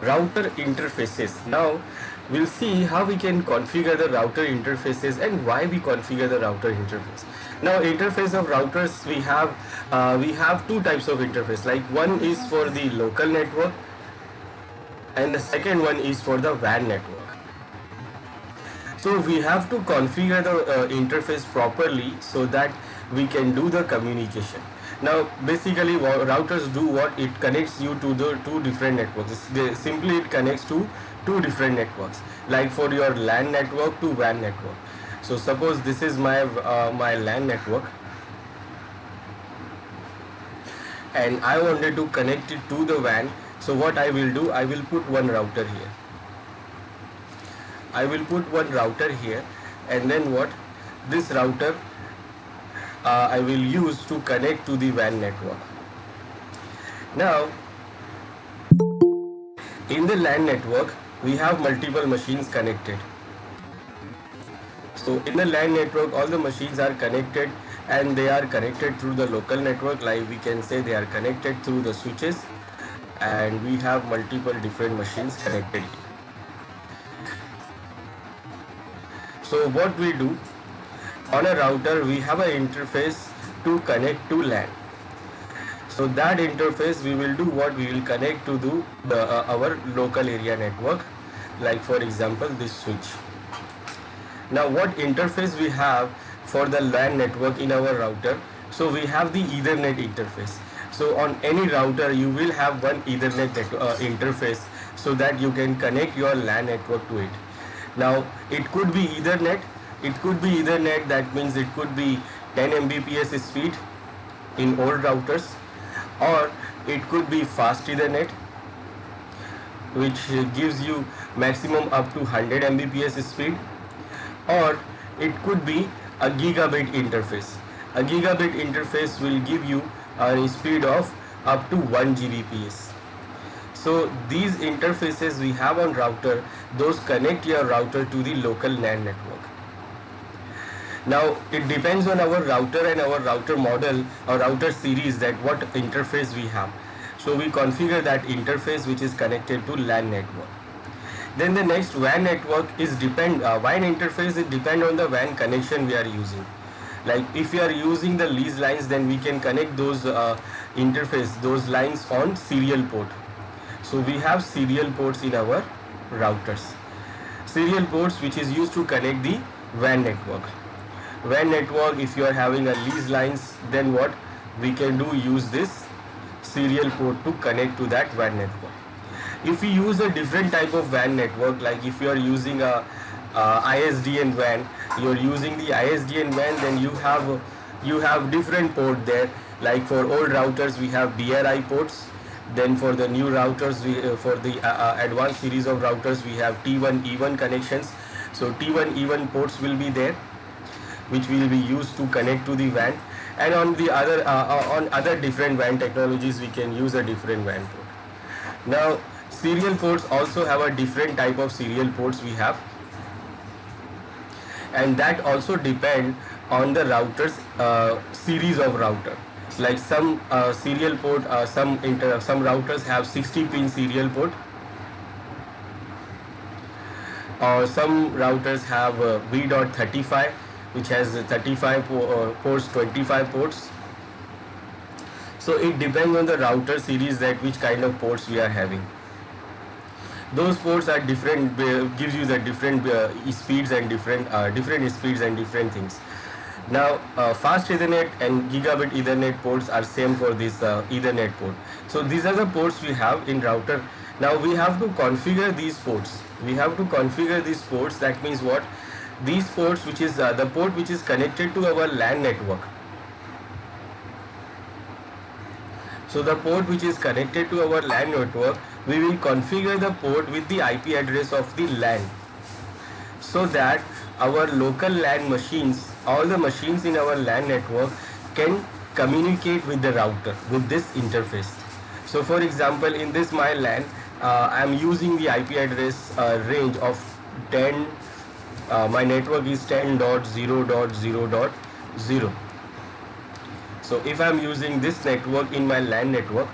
router interfaces. Now we'll see how we can configure the router interfaces and why we configure the router interface. Now interface of routers, we have two types of interface. Like one is for the local network and the second one is for the WAN network. So we have to configure the interface properly so that we can do the communication. Now basically routers do what? It connects you to the two different networks. Simply it connects to two different networks, like for your LAN network to WAN network. So suppose this is my LAN network and I wanted to connect it to the WAN. So what I will do, I will put one router here. And then what? This router I will use to connect to the WAN network. Now in the LAN network we have multiple machines connected. So in the LAN network all the machines are connected and they are connected through the local network, like we can say they are connected through the switches, and we have multiple different machines connected. So what we do on a router, we have an interface to connect to LAN. So that interface we will do what? We will connect to our local area network, like for example this switch. Now what interface we have for the LAN network in our router? So we have the Ethernet interface. So on any router you will have one Ethernet interface so that you can connect your LAN network to it. Now it could be Ethernet. That means it could be 10 Mbps speed in old routers, or it could be fast Ethernet, which gives you maximum up to 100 Mbps speed, or it could be a gigabit interface. A gigabit interface will give you a speed of up to 1 Gbps. So these interfaces we have on router, those connect your router to the local LAN network. Now it depends on our router and our router model or router series that what interface we have. So we configure that interface which is connected to LAN network. Then the next WAN network is WAN interface, it depend on the WAN connection we are using. Like if you are using the lease lines, then we can connect those those lines on serial port. So we have serial ports in our routers. Serial ports which is used to connect the WAN network. WAN network, if you are having a lease lines, then what we can do, use this serial port to connect to that WAN network. If we use a different type of WAN network, like if you are using a ISDN WAN, you are using the ISDN WAN, then you have different port there. Like for old routers we have BRI ports. Then for the new routers, for the advanced series of routers, we have T1 E1 connections. So T1 E1 ports will be there, which will be used to connect to the WAN. And on the on other different WAN technologies, we can use a different WAN port. Now serial ports also have a different type of serial ports we have, and that also depend on the router's series of router. Like some serial port, some routers have 60 pin serial port, or some routers have V.35, which has 35 ports, 25 ports. So it depends on the router series that which kind of ports we are having. Those ports are different, gives you the different speeds and different speeds and different things. Now fast Ethernet and gigabit Ethernet ports are same for this Ethernet port. So these are the ports we have in router. Now we have to configure these ports. That means what? These ports, which is the port which is connected to our LAN network. So the port which is connected to our LAN network, we will configure the port with the IP address of the LAN, so that our local LAN machines, all the machines in our LAN network, can communicate with the router with this interface. So for example, in this my LAN, I am using the IP address range of 10. My network is 10.0.0.0. So if I am using this network in my LAN network,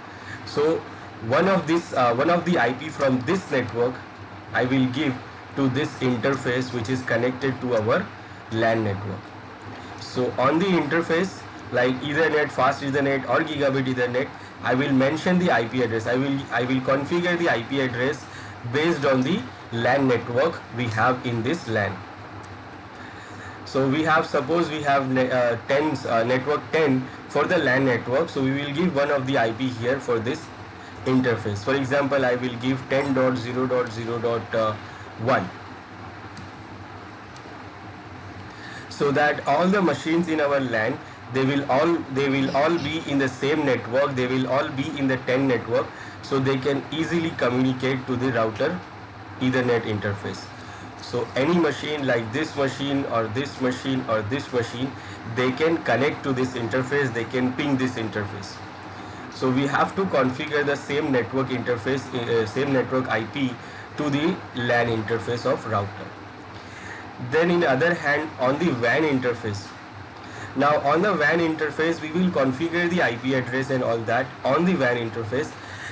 so one of the IP from this network I will give to this interface which is connected to our LAN network. So on the interface like Ethernet, fast Ethernet or gigabit Ethernet, I will mention the IP address. I will configure the IP address based on the LAN network we have in this LAN. So we have, suppose we have network 10 for the LAN network. So we will give one of the IP here for this interface. For example, I will give 10.0.0.1, so that all the machines in our LAN, they will all be in the same network. They will all be in the 10 network, so they can easily communicate to the router Ethernet interface. So any machine like this machine or this machine or this machine, they can connect to this interface, they can ping this interface. So we have to configure the same network interface, same network IP to the LAN interface of router. Then in the other hand, on the WAN interface, now on the WAN interface we will configure the IP address and all that on the WAN interface.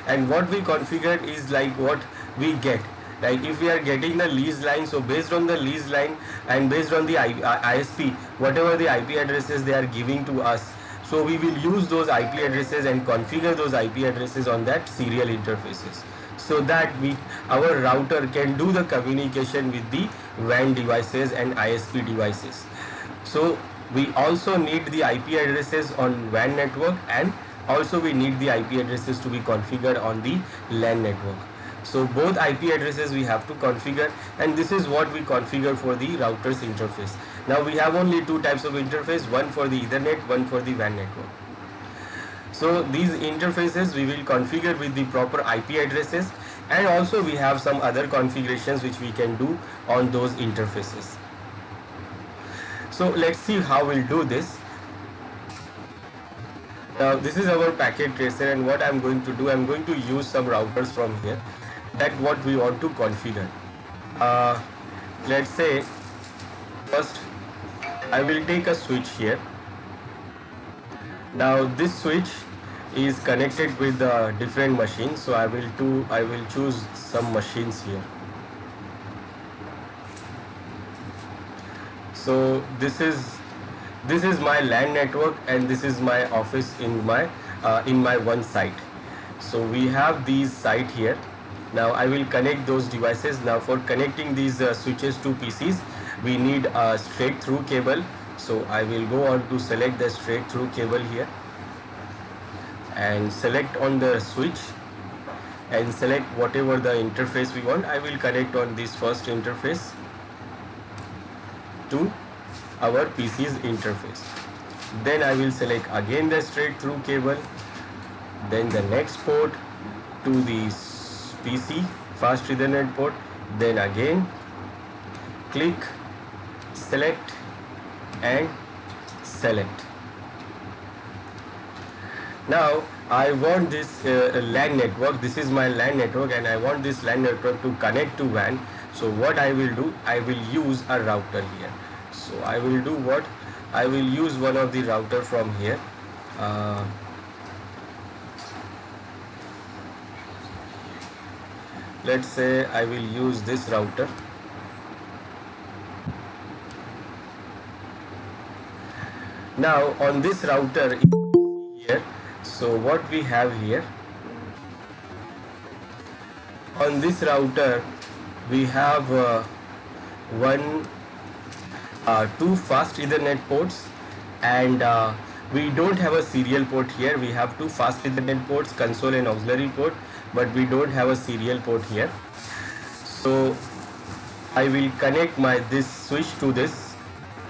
And what we configured is like what we get. Like if we are getting the lease line, so based on the lease line and based on the ISP, whatever the IP addresses they are giving to us, so we will use those IP addresses and configure those IP addresses on that serial interfaces, so that our router can do the communication with the WAN devices and ISP devices. So we also need the IP addresses on WAN network, and also we need the IP addresses to be configured on the LAN network. So both IP addresses we have to configure, and this is what we configure for the router's interface. Now we have only two types of interface, one for the Ethernet, one for the WAN network. So these interfaces we will configure with the proper IP addresses, and also we have some other configurations which we can do on those interfaces. So let's see how we'll do this. Now this is our packet tracer, and what I'm going to do, I'm going to use some routers from here, that what we want to configure. Let's say first I will take a switch here. Now this switch is connected with different machines, so I will choose some machines here. So this is my LAN network, and this is my office in my one site. So we have these site here. Now I will connect those devices. Now for connecting these switches to PCs, we need a straight through cable. So I will go on to select the straight through cable here, and select on the switch, and select whatever the interface we want. I will connect on this first interface to our PC's interface. Then I will select again the straight through cable, then the next port to the PC fast Ethernet port, then again click, select and select. Now I want this LAN network, this is my LAN network, and I want this LAN network to connect to WAN. So what I will do, I will use a router here. So I will do what? I will use one of the router from here. Let's say I will use this router. Now on this router here, so what we have here, on this router we have two fast Ethernet ports, and we don't have a serial port here. We have two fast Ethernet ports, console and auxiliary port, but we don't have a serial port here. So I will connect this switch to this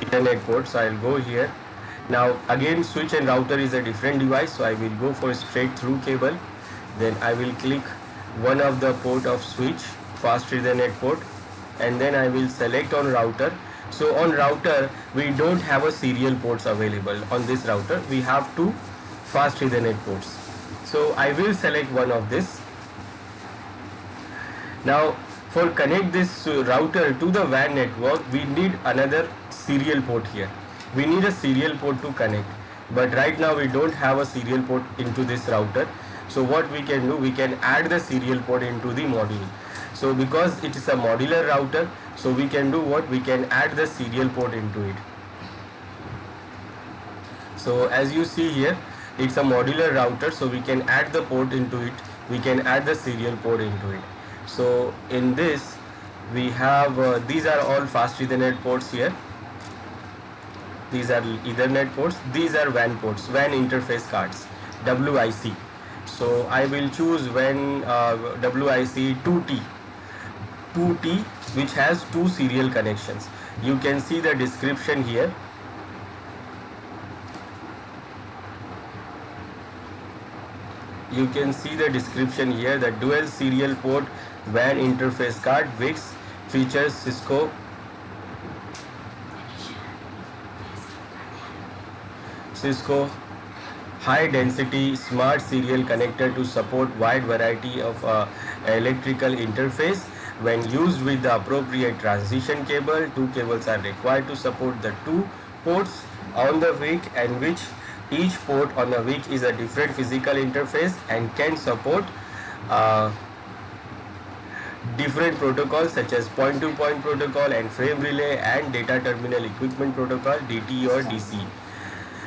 Ethernet port. So I'll go here. Now again, switch and router is a different device, so I will go for straight through cable. Then I will click one of the port of switch, fast Ethernet port, and then I will select on router. So on router we don't have a serial ports available. On this router we have two fast Ethernet ports. So I will select one of this. Now for connect this router to the WAN network, we need another serial port here. We need a serial port to connect, but right now we don't have a serial port into this router. So what we can do, we can add the serial port into the module. So because it is a modular router, so we can do what, we can add the serial port into it. So as you see here, it's a modular router, so we can add the port into it, we can add the serial port into it. So in this we have these are all fast Ethernet ports here, these are Ethernet ports, these are WAN ports, WAN interface cards, WIC. So I will choose WAN WIC 2T, which has two serial connections. You can see the description here. You can see the description here, the dual serial port WAN interface card which features Cisco high density smart serial connector to support wide variety of electrical interface. When used with the appropriate transition cable, two cables are required to support the two ports on the WIC, and which each port on the WIC is a different physical interface and can support different protocols such as point-to-point protocol and frame relay and data terminal equipment protocol, DTE or DC.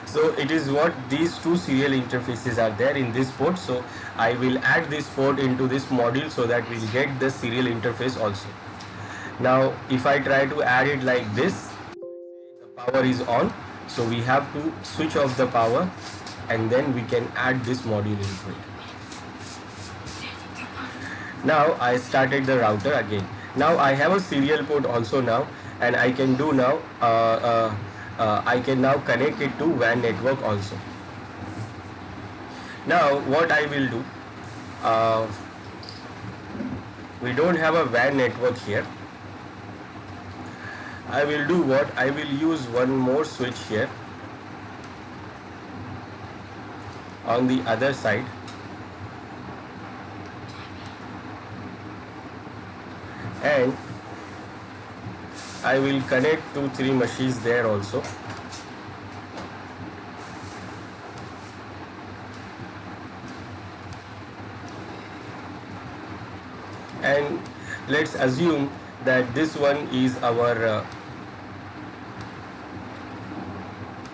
So it is what these two serial interfaces are there in this port. So I will add this port into this module so that we'll get the serial interface also. Now if I try to add it like this, the power is on, so we have to switch off the power and then we can add this module into it. Now I started the router again. Now I have a serial port also now, and I can do now I can now connect it to WAN network also. Now what I will do, we don't have a WAN network here. I will do what, I will use one more switch here on the other side, and I will connect 2-3 machines there also. And let's assume that this one is our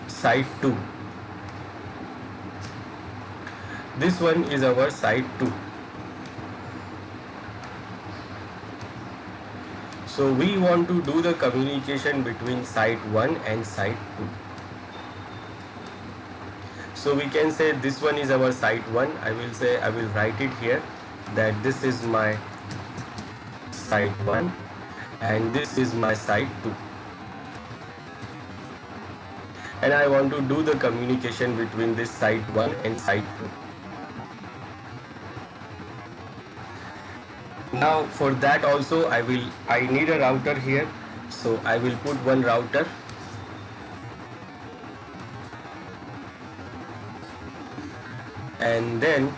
site 2. This one is our site 2. So we want to do the communication between site 1 and site 2. So we can say this one is our site 1. I will write it here that this is my site 1 and this is my site 2. And I want to do the communication between this site 1 and site 2. Now for that also I need a router here, so I will put one router, and then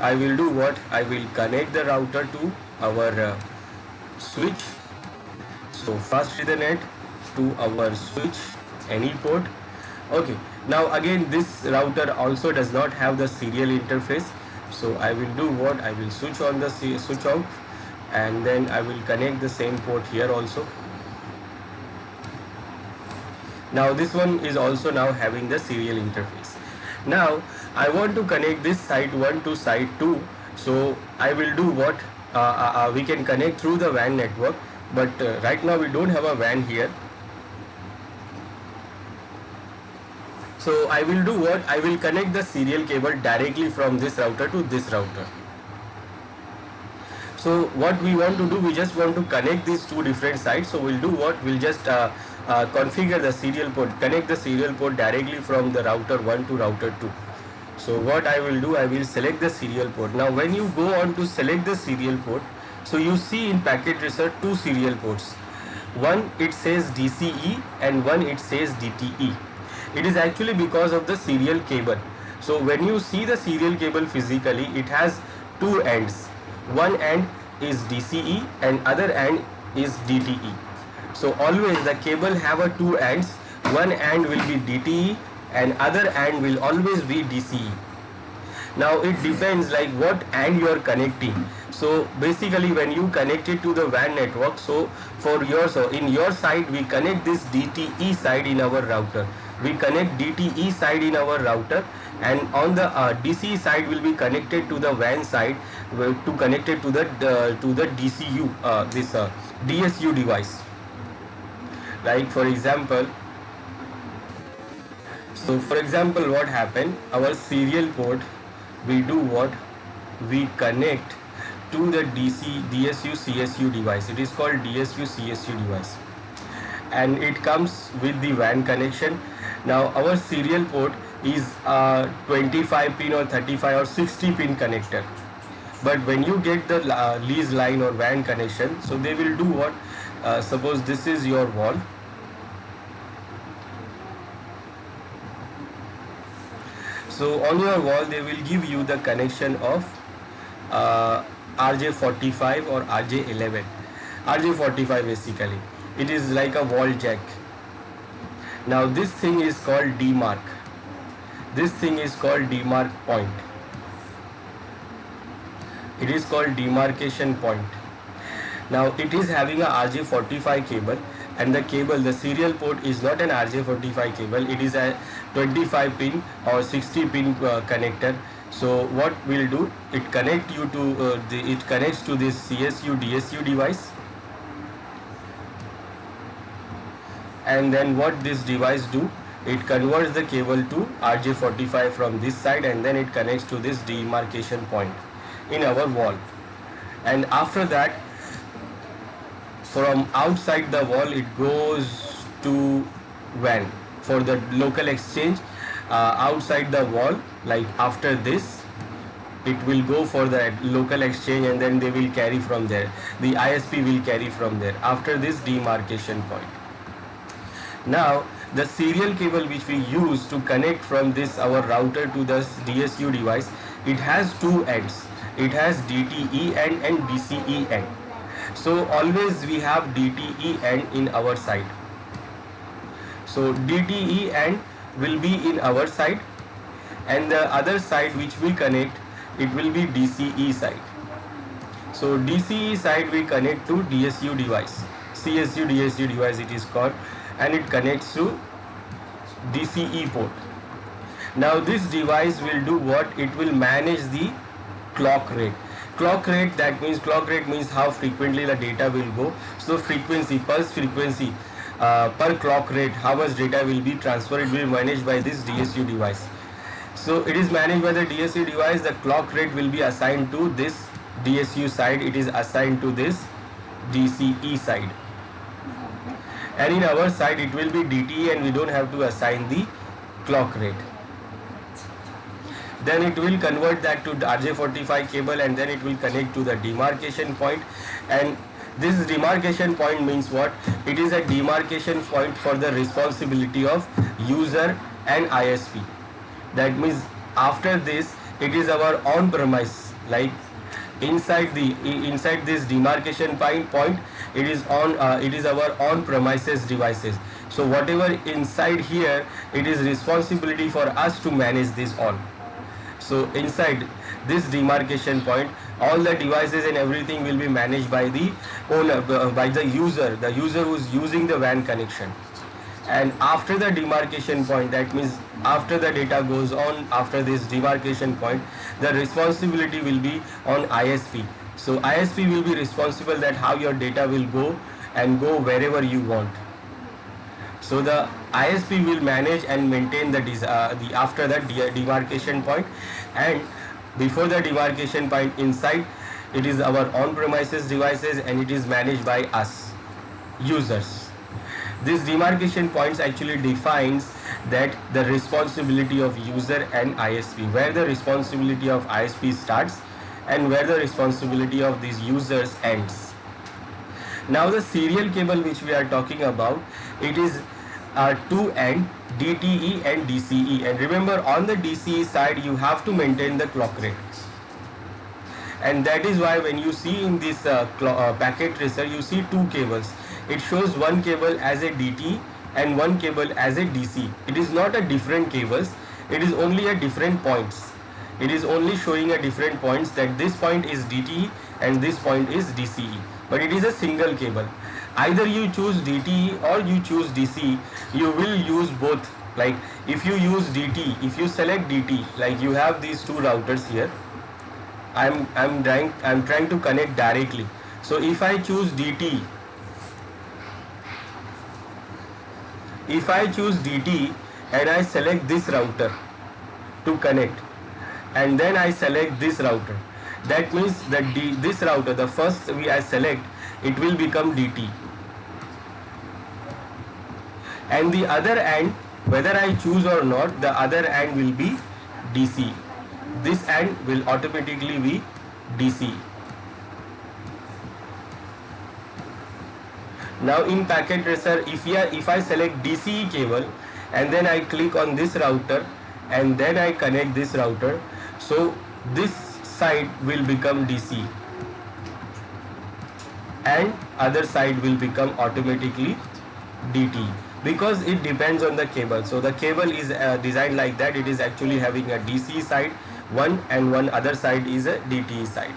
I will do what, I will connect the router to our switch. So fast Ethernet to our switch, any port. Okay, now again this router also does not have the serial interface, so I will do what, I will switch on the switch out, and then I will connect the same port here also. Now this one is also now having the serial interface. Now I want to connect this site 1 to site 2, so I will do what, we can connect through the WAN network, but right now we don't have a WAN here. So I will do what, I will connect the serial cable directly from this router to this router. So what we want to do, we just want to connect these two different sites. So we'll do what, we'll just configure the serial port, connect the serial port directly from the router 1 to router 2. So what I will do, I will select the serial port. Now when you go on to select the serial port, so you see in packet tracer two serial ports. One it says DCE and one it says DTE. It is actually because of the serial cable. So when you see the serial cable physically, it has two ends. One end is DCE and other end is DTE. So always the cable have a two ends. One end will be DTE and other end will always be DCE. Now it depends like what and you are connecting. So basically when you connect it to the WAN network, so in your side we connect this DTE side in our router. We connect DTE side in our router, and on the DCE side will be connected to the WAN side to connect it to the DCU this DSU device. Like for example, what happened? Our serial port, we do what? We connect to the DSU CSU device. It is called DSU CSU device, and it comes with the WAN connection. Now our serial port is a 25 pin or 35 or 60 pin connector. But when you get the lease line or WAN connection, so they will do what? Suppose this is your wall. So on your wall they will give you the connection of RJ45 or RJ11. RJ45 basically, it is like a wall jack. Now this thing is called demarc. This thing is called demarc point. It is called demarcation point. Now it is having a RJ45 cable, and the serial port is not an RJ45 cable, it is a 25 pin or 60 pin connector. So what will do, it connects to this CSU DSU device, and then what this device do, it converts the cable to RJ45 from this side, and then it connects to this demarcation point in our wall. And after that, from outside the wall it goes to WAN for the local exchange. Outside the wall, like after this, it will go for the local exchange, and then they will carry from there. The ISP will carry from there after this demarcation point. Now the serial cable which we use to connect from this our router to the DSU device, it has two ends. It has DTE end and DCE end. So always we have DTE end in our side. So DTE end will be in our side, and the other side which we connect, it will be DCE side. So DCE side we connect to DSU device, CSU DSU device it is called, and it connects to DCE port. Now this device will do what? It will manage the clock rate. Clock rate means how frequently the data will go. So pulse frequency per clock rate, how much data will be transferred, it will be managed by this DSU device. So it is managed by the DSU device. The clock rate will be assigned to this DSU side, it is assigned to this DCE side, and in our side it will be DTE, and we don't have to assign the clock rate. Then it will convert that to RJ45 cable, and then it will connect to the demarcation point. And this demarcation point means what? It is a demarcation point for the responsibility of user and ISP. That means after this it is our on premise, like inside this demarcation point, it is our on premises devices. So whatever inside here, it is responsibility for us to manage this all. So inside this demarcation point, all the devices and everything will be managed by the owner, by the user who is using the WAN connection. And after the demarcation point, that means after the data goes on, after this demarcation point, the responsibility will be on ISP. So ISP will be responsible that how your data will go and go wherever you want. So the ISP will manage and maintain the after that demarcation point, and before the demarcation point inside, it is our on-premises devices, and it is managed by us users. This demarcation points actually defines that the responsibility of user and ISP, where the responsibility of ISP starts and where the responsibility of these users ends. Now the serial cable which we are talking about, it is two end, DTE and DCE, and remember on the DCE side you have to maintain the clock rate, and that is why when you see in this packet tracer, you see two cables. It shows one cable as a DT and one cable as a DC. It is not a different cables, it is only a different points. It is only showing a different points, that this point is DTE and this point is DCE, but it is a single cable. Either you choose DTE or you choose DCE, you will use both. Like if you use DT, if you select DT, like you have these two routers here, I'm trying to connect directly. So if I choose DT, if I choose DT and I select this router to connect, and then I select this router, that means that this router, the first I select, it will become DT, and the other end, whether I choose or not, the other end will be DC. This end will automatically be DC. Now in packet tracer, if I select DCE cable and then I click on this router and then I connect this router, so this side will become DC and other side will become automatically DT, because it depends on the cable. So the cable is designed like that. It is actually having a DC side one and one other side is a DT side.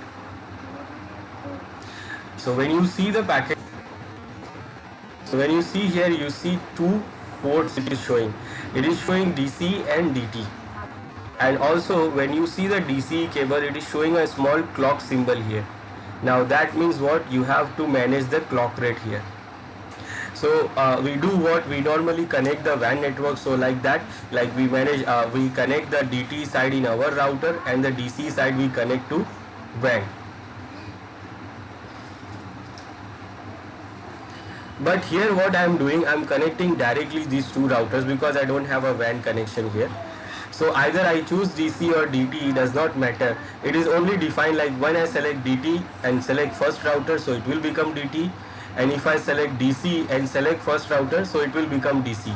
So when you see the packet, so when you see here, you see two ports it is showing. It is showing DC and DT. And also when you see the DC cable, it is showing a small clock symbol here. Now that means what? You have to manage the clock rate here. So we do what? We normally connect the WAN network. So like that, like we manage, we connect the DT side in our router and the DC side we connect to WAN. But here what I am doing, I am connecting directly these two routers because I don't have a WAN connection here. So either I choose DC or DT, it does not matter. It is only defined like when I select DT and select first router, so it will become DT. And if I select DC and select first router, so it will become DC.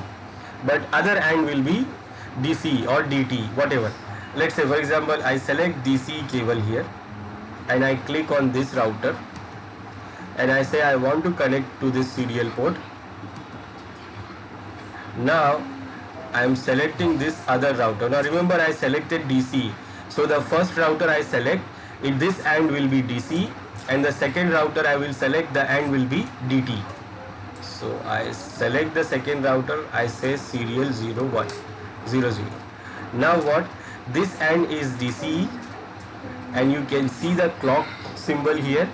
But other end will be DC or DT, whatever. Let's say for example, I select DC cable here and I click on this router and I say I want to connect to this serial port. Now I am selecting this other router. Now remember, I selected DC, so the first router I select, this end will be DC, and the second router I will select, the end will be DT. So I select the second router, I say serial 0100. Now what? This end is DC and you can see the clock symbol here,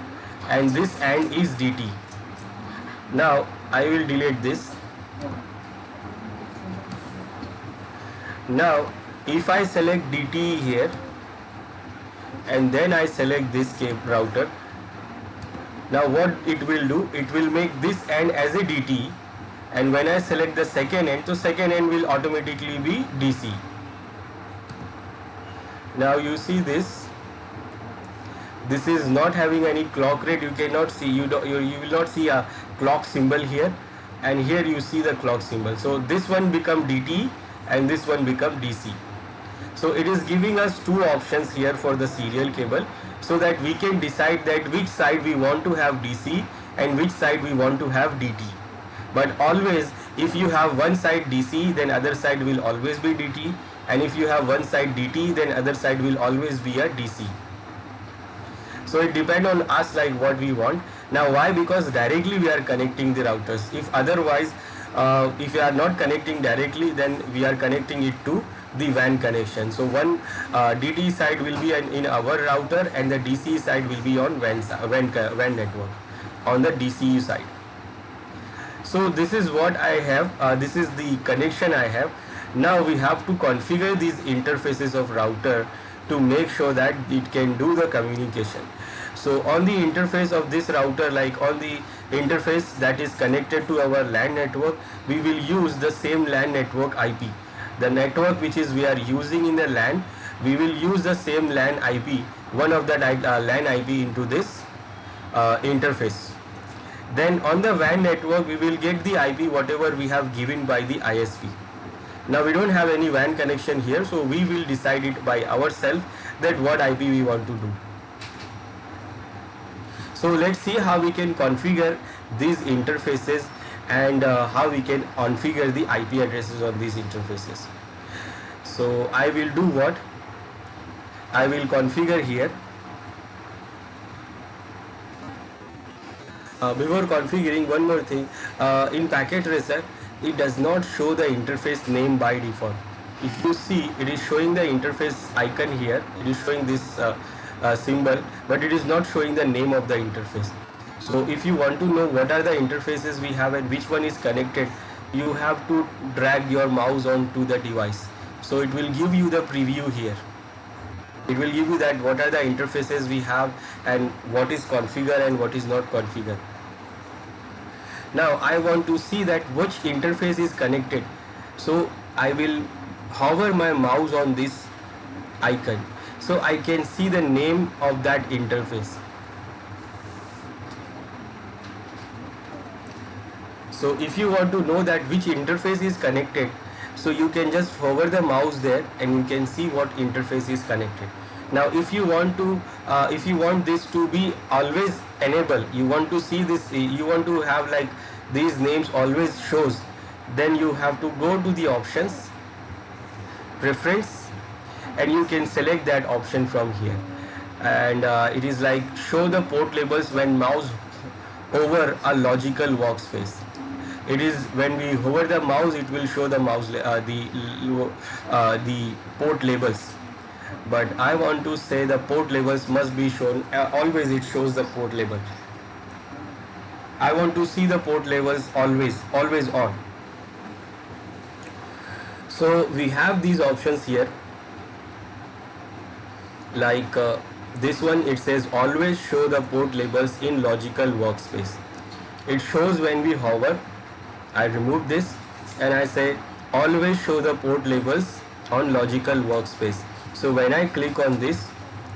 and this end is DT. Now I will delete this. Now if I select DT here and then I select this router, now what it will do, it will make this end as a DT, and when I select the second end, so second end will automatically be DC. Now you see this is not having any clock rate. You cannot see, you will not see a clock symbol here, and here you see the clock symbol. So this one become DT and this one become DC. So it is giving us two options here for the serial cable, so that we can decide that which side we want to have DC and which side we want to have DT. But always, if you have one side DC, then other side will always be DT, and if you have one side DT, then other side will always be a DC. So it depends on us like what we want. Now why? Because directly we are connecting the routers. If otherwise, if we are not connecting directly, then we are connecting it to the WAN connection. So one DT side will be in our router and the DC side will be on WAN network on the DCU side. So this is what I have, this is the connection I have. Now we have to configure these interfaces of router to make sure that it can do the communication. So on the interface of this router, like on the interface that is connected to our LAN network, we will use the same LAN network IP. The network which is we are using in the LAN, we will use the same LAN IP, one of the LAN IP into this interface. Then on the WAN network, we will get the IP whatever we have given by the ISP. Now we don't have any WAN connection here, so we will decide it by ourselves that what IP we want to do. So let's see how we can configure these interfaces and how we can configure the IP addresses on these interfaces. So I will do what? I will configure here. Before configuring, one more thing, in Packet Tracer it does not show the interface name by default. If you see, it is showing the interface icon here, it is showing this symbol, but it is not showing the name of the interface. So if you want to know what are the interfaces we have and which one is connected, you have to drag your mouse onto the device. So it will give you the preview here. It will give you that what are the interfaces we have and what is configured and what is not configured. Now I want to see that which interface is connected, so I will hover my mouse on this icon so I can see the name of that interface. So if you want to know that which interface is connected, so you can just hover the mouse there and you can see what interface is connected. Now if you want this to be always enabled, you want to see this, you want to have like these names always shows, then you have to go to the options, preference, and you can select that option from here. And it is like show the port labels when mouse over a logical workspace. It is when we hover the mouse, it will show the the port labels. But I want to say the port labels must be shown always. It shows the port label. I want to see the port labels always on. So we have these options here. Like this one, it says always show the port labels in logical workspace. It shows when we hover. I remove this and I say always show the port labels on logical workspace. So when I click on this,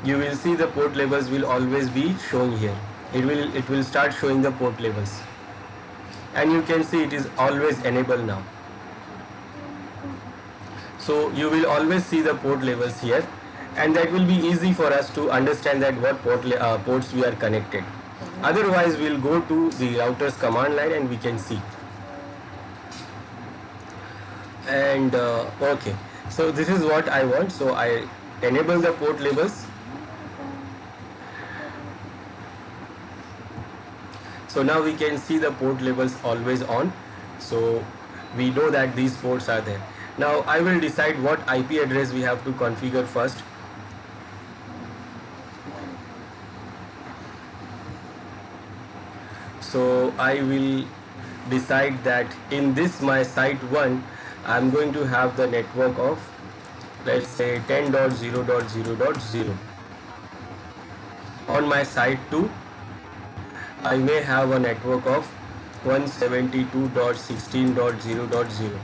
you will see the port labels will always be shown here. It will start showing the port labels, and you can see it is always enabled now. So you will always see the port labels here, and that will be easy for us to understand that what ports we are connected. Otherwise we'll go to the router's command line and we can see. And okay, so this is what I want, so I enable the port labels. So now we can see the port labels always on, so we know that these ports are there. Now I will decide what IP address we have to configure first. So I will decide that in this my site 1 I'm going to have the network of, let's say, 10.0.0.0. On my site 2 I may have a network of 172.16.0.0.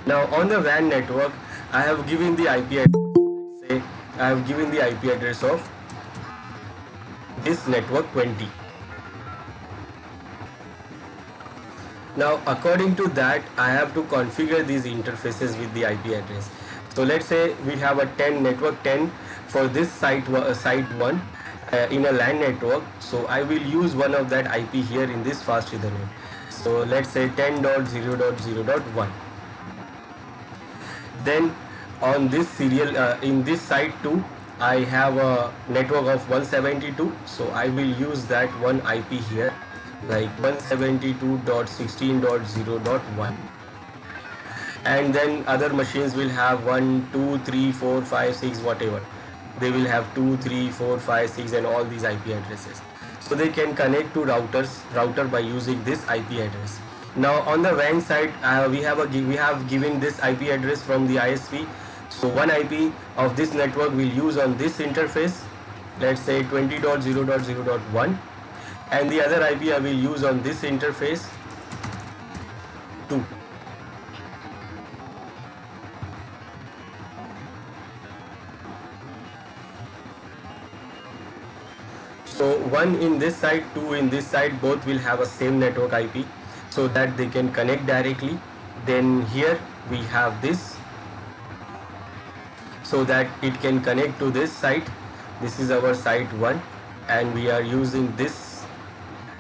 Now on the WAN network I have given the IP address, say I have given the IP address of this network 20. Now according to that I have to configure these interfaces with the IP address. So let's say we have a 10 network 10 for this site 1 in a LAN network. So I will use one of that IP here in this fast Ethernet. So let's say 10.0.0.1. Then on this serial in this site 2 I have a network of 172. So I will use that one IP here, like 172.16.0.1, and then other machines will have 1, 2, 3, 4, 5, 6, whatever. They will have 2, 3, 4, 5, 6 and all these IP addresses. So they can connect to router by using this IP address. Now on the WAN side we have given this IP address from the ISP. So one IP of this network will use on this interface, let's say 20.0.0.1, and the other IP I will use on this interface 2. So one in this side, 2 in this side, both will have a same network IP so that they can connect directly. Then here we have this so that it can connect to this site. This is our site 1 and we are using this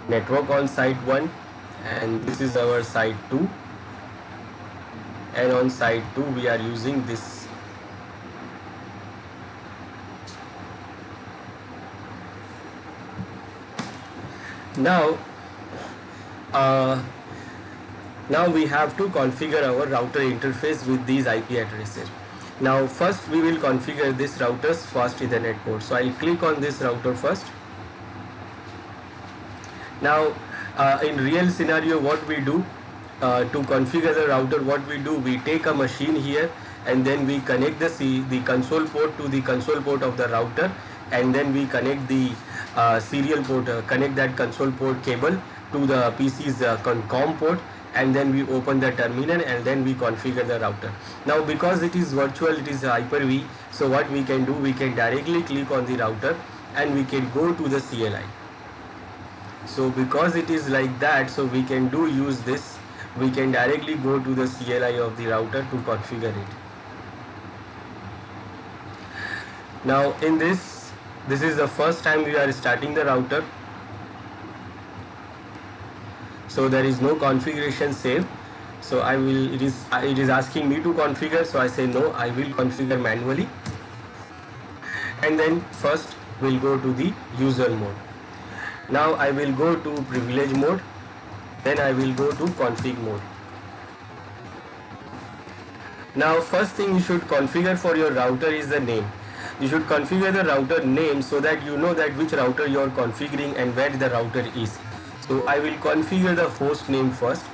network on site 1, and this is our site 2, and on site 2 we are using this. Now, uh, now we have to configure our router interface with these IP addresses. Now first we will configure this router's fast Ethernet port. So I'll click on this router first. Now in real scenario, what we do to configure the router, what we do, we take a machine here and then we connect the console port to the console port of the router, and then we connect the serial port, connect that console port cable to the PC's COM port, and then we open the terminal and then we configure the router. Now because it is virtual, it is Hyper-V, so what we can do, we can directly click on the router and we can go to the CLI. So because it is like that, so we can use this, we can directly go to the CLI of the router to configure it. Now in this is the first time we are starting the router, so there is no configuration saved. So it is asking me to configure, so I say no, I will configure manually. And then first we'll go to the user mode. Now I will go to privilege mode, then I will go to config mode. Now first thing you should configure for your router is the name. You should configure the router name so that you know that which router you are configuring and where the router is. So I will configure the host name first,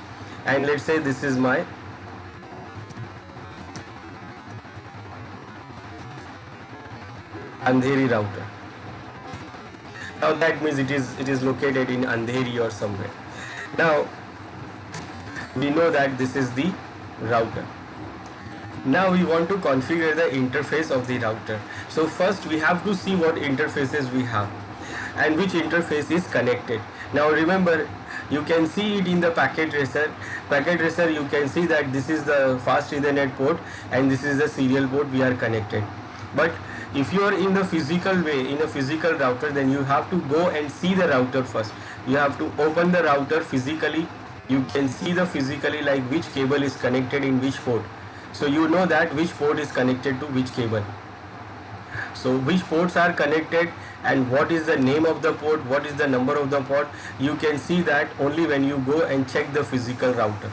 and let's say this is my Andheri router. Now that means it is located in Andheri or somewhere. Now we know that this is the router. Now we want to configure the interface of the router. So first we have to see what interfaces we have and which interface is connected. Now remember, you can see it in the packet tracer. Packet tracer, you can see that this is the fast Ethernet port and this is the serial port we are connected. But if you are in the physical way, in a physical router, then you have to go and see the router first. You have to open the router physically. You can see the physically, like which cable is connected in which port. So you know that which port is connected to which cable. So which ports are connected and what is the name of the port, what is the number of the port, you can see that only when you go and check the physical router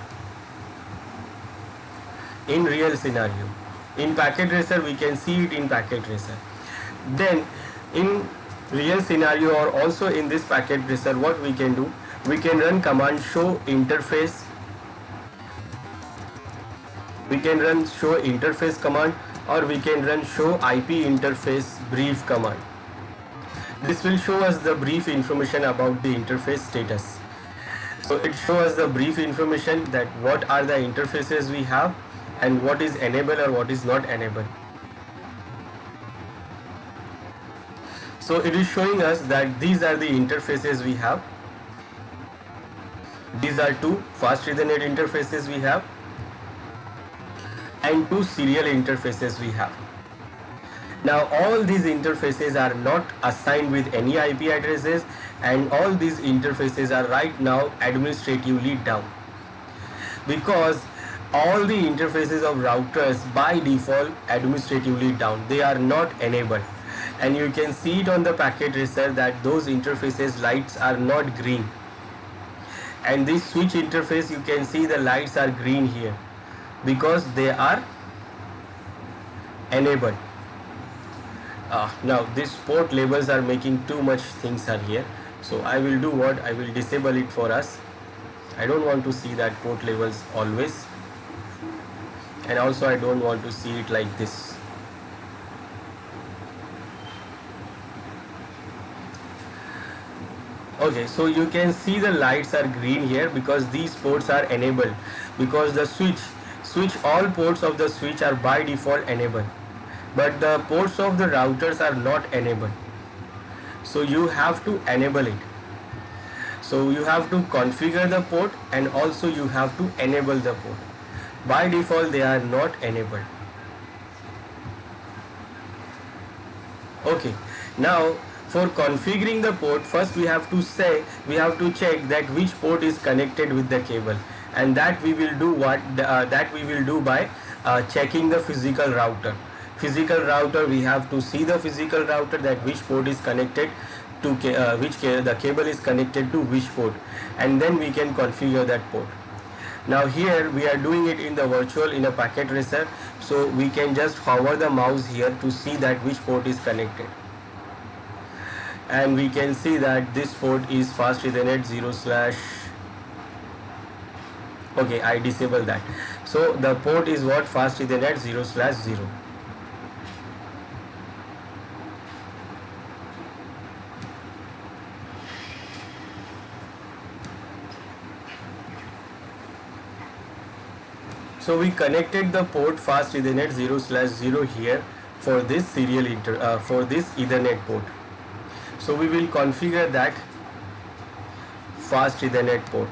in real scenario. In packet tracer we can see it in packet tracer. Then in real scenario or also in this packet tracer, what we can do, we can run command show interface. We can run show interface command, or we can run show IP interface brief command. This will show us the brief information about the interface status. So it shows us the brief information that what are the interfaces we have and what is enabled or what is not enabled. So it is showing us that these are the interfaces we have. These are two fast Ethernet interfaces we have and two serial interfaces we have. Now all these interfaces are not assigned with any IP addresses, and all these interfaces are right now administratively down, because all the interfaces of routers by default administratively down, they are not enabled. And you can see it on the packet tracer that those interfaces lights are not green, and this switch interface you can see the lights are green here because they are enabled. Now these port labels are making too much things are here, so I will do what, I will disable it for us. I don't want to see that port labels always, and also I don't want to see it like this. Okay, so you can see the lights are green here because these ports are enabled, because the switch all ports of the switch are by default enabled, but the ports of the routers are not enabled. So you have to enable it. So you have to configure the port and also you have to enable the port. By default they are not enabled. Okay, now for configuring the port, first we have to check that which port is connected with the cable, and that we will do by checking the physical router. We have to see the physical router that which port is connected to the cable is connected to which port, and then we can configure that port. Now here we are doing it in the virtual in a packet tracer, so we can just hover the mouse here to see that which port is connected, and we can see that this port is fast Ethernet 0 slash. Okay, I disable that. So the port is what? Fast Ethernet 0 slash 0. So we connected the port fast Ethernet 0 slash 0 here for this for this Ethernet port. So we will configure that fast Ethernet port.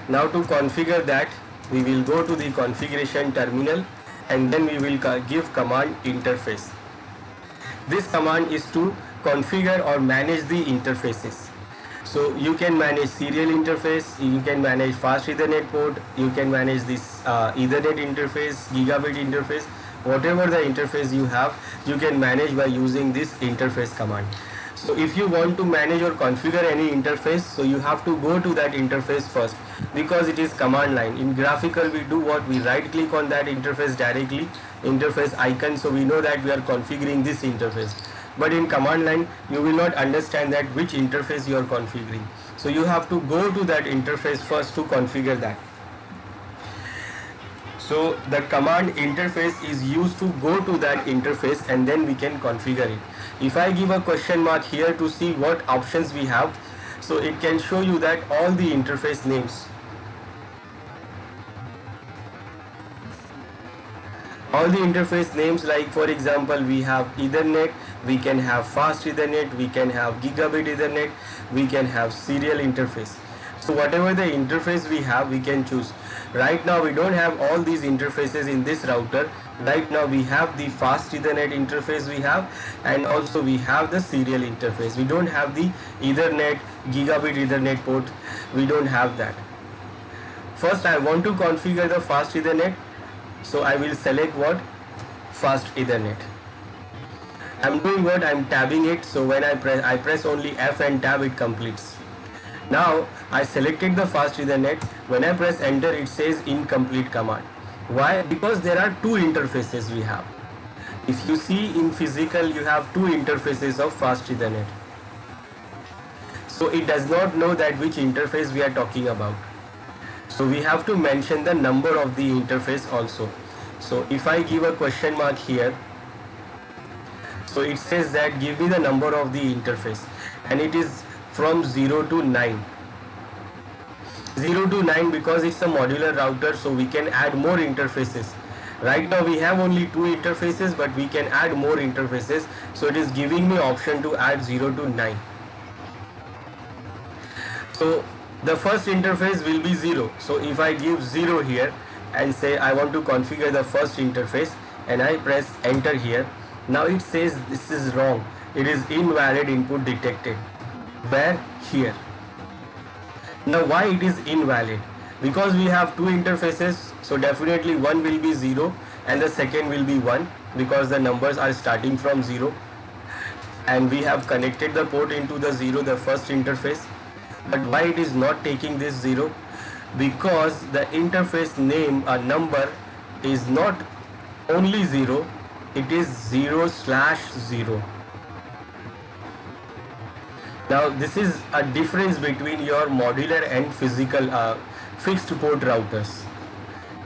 Now to configure that, we will go to the configuration terminal, and then we will give command interface. This command is to configure or manage the interfaces. So you can manage serial interface, you can manage fast Ethernet port, you can manage this Ethernet interface, gigabit interface, whatever the interface you have, you can manage by using this interface command. So if you want to manage or configure any interface, so you have to go to that interface first, because it is command line. In graphical we do what? We right click on that interface directly, interface icon, so we know that we are configuring this interface. But in command line you will not understand that which interface you are configuring. So you have to go to that interface first to configure that. So the command interface is used to go to that interface, and then we can configure it. If I give a question mark here to see what options we have, so it can show you that all the interface names. All the interface names, like for example we have Ethernet, we can have fast Ethernet, we can have gigabit Ethernet, we can have serial interface. So whatever the interface we have, we can choose. Right now we don't have all these interfaces in this router. Right now we have the fast Ethernet interface we have, and also we have the serial interface. We don't have the Ethernet, gigabit Ethernet port. We don't have that. First I want to configure the fast Ethernet. So I will select what? Fast Ethernet. I'm doing what? I'm tabbing it. So when I press only F and tab, it completes. Now I selected the fast Ethernet. When I press enter, it says incomplete command. Why? Because there are two interfaces we have. If you see in physical, you have two interfaces of fast Ethernet. So it does not know that which interface we are talking about. So we have to mention the number of the interface also. So if I give a question mark here, so it says that give me the number of the interface, and it is from 0 to 9. 0 to 9 because it's a modular router, so we can add more interfaces. Right now we have only two interfaces, but we can add more interfaces. So it is giving me option to add 0 to 9. So the first interface will be 0. So if I give 0 here and say I want to configure the first interface, and I press enter here, now it says this is wrong. It is invalid input detected. Where? Here. Now why it is invalid? Because we have two interfaces, so definitely one will be 0 and the second will be 1, because the numbers are starting from 0, and we have connected the port into the 0, the first interface. But why it is not taking this 0? Because the interface name or number is not only 0, it is 0/0. Now this is a difference between your modular and physical fixed port routers.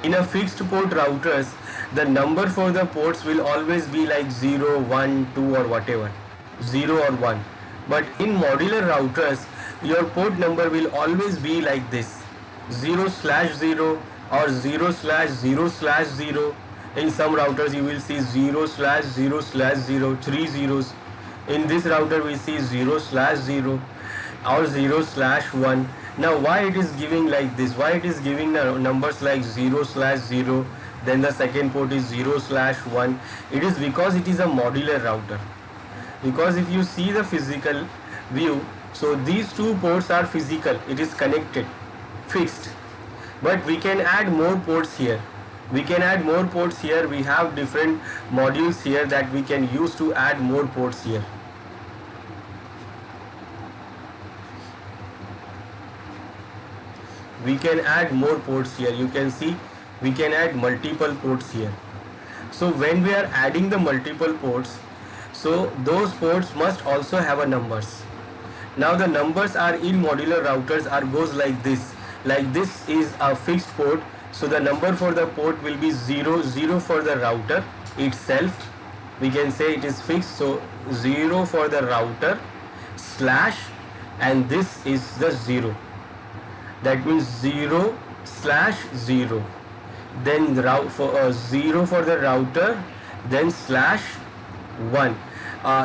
In a fixed port routers, the number for the ports will always be like 0, 1, 2 or whatever, 0 or 1. But in modular routers, your port number will always be like this, 0/0 or 0/0/0. In some routers you will see 0/0/0, 3 zeros. In this router we see 0/0 or 0/1. Now why it is giving like this? Why it is giving numbers like 0/0, then the second port is 0/1? It is because it is a modular router. Because if you see the physical view, so these two ports are physical, it is connected, fixed. But we can add more ports here. We can add more ports here. We have different modules here that we can use to add more ports here. We can add more ports here. You can see we can add multiple ports here. So when we are adding the multiple ports, so those ports must also have a numbers. Now the numbers are in modular routers are goes like this. Like this is a fixed port. So the number for the port will be 0, 0 for the router itself. We can say it is fixed. So 0 for the router slash, and this is the 0. That means 0 slash 0. Then 0 for the router, then slash 1.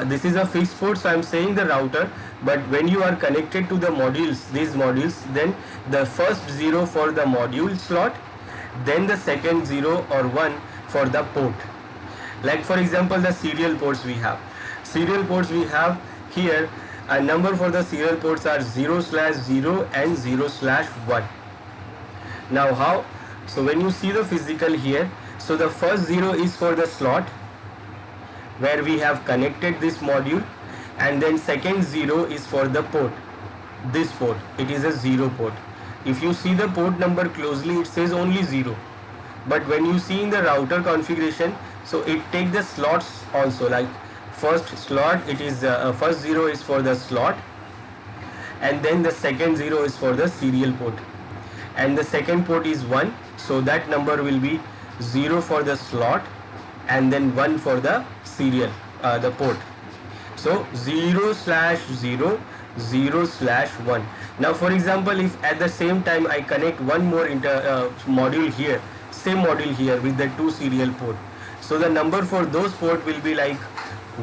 This is a fixed port, so I am saying the router, but when you are connected to the modules, these modules, then the first 0 for the module slot, then the second 0 or 1 for the port. Like for example, the serial ports we have. Serial ports we have here, a number for the serial ports are 0 slash 0 and 0 slash 1. Now how? So when you see the physical here, so the first 0 is for the slot where we have connected this module, and then second 0 is for the port, this port, it is a 0 port. If you see the port number closely, it says only 0, but when you see in the router configuration, so it takes the slots also, like first slot, it is first 0 is for the slot, and then the second 0 is for the serial port, and the second port is 1, so that number will be 0 for the slot and then 1 for the serial, the port. So 0 slash 0, 0 slash 1. Now for example, if at the same time I connect one more module here, same module here with the 2 serial port, so the number for those port will be like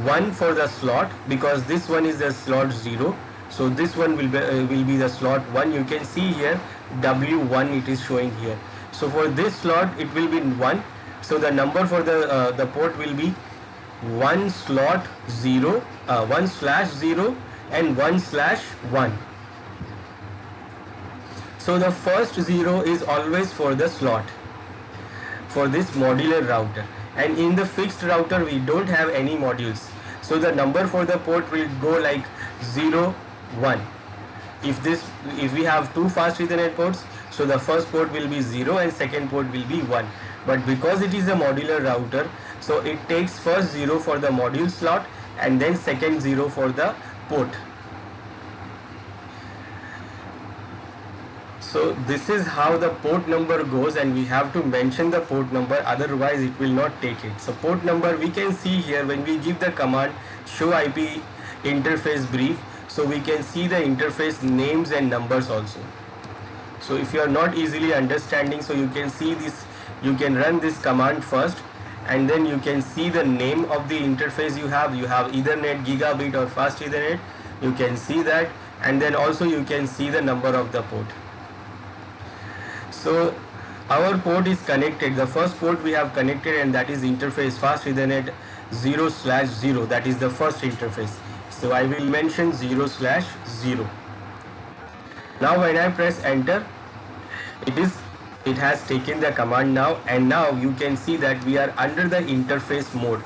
1 for the slot, because this one is the slot 0, so this one will be the slot 1. You can see here W1 it is showing here. So for this slot it will be 1, so the number for the port will be 1 slot 0, 1 slash 0 and 1 slash 1. So the first 0 is always for the slot for this modular router, and in the fixed router we don't have any modules, so the number for the port will go like 0, 1. If we have 2 fast Ethernet ports, so the first port will be 0 and second port will be 1, but because it is a modular router, so it takes first 0 for the module slot and then second 0 for the port. So this is how the port number goes, and we have to mention the port number, otherwise it will not take it. So port number we can see here when we give the command show IP interface brief, so we can see the interface names and numbers also. So if you are not easily understanding, so you can see this, you can run this command first, and then you can see the name of the interface you have. You have Ethernet, gigabit or fast Ethernet, you can see that, and then also you can see the number of the port. So our port is connected, the first port we have connected, and that is interface fast Ethernet 0 slash 0, that is the first interface. So I will mention 0 slash 0. Now when I press enter, it has taken the command now, and now you can see that we are under the interface mode.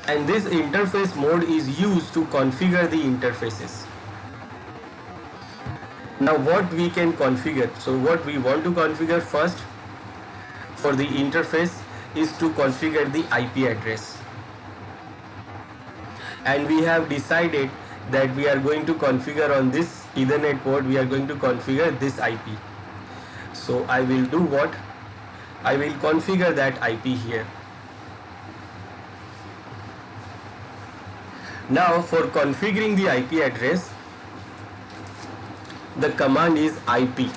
And this interface mode is used to configure the interfaces. Now what we can configure, so what we want to configure first for the interface is to configure the IP address, and we have decided that we are going to configure on this Ethernet port, we are going to configure this IP. So I will do what? I will configure that IP here. Now for configuring the IP address, the command is IP.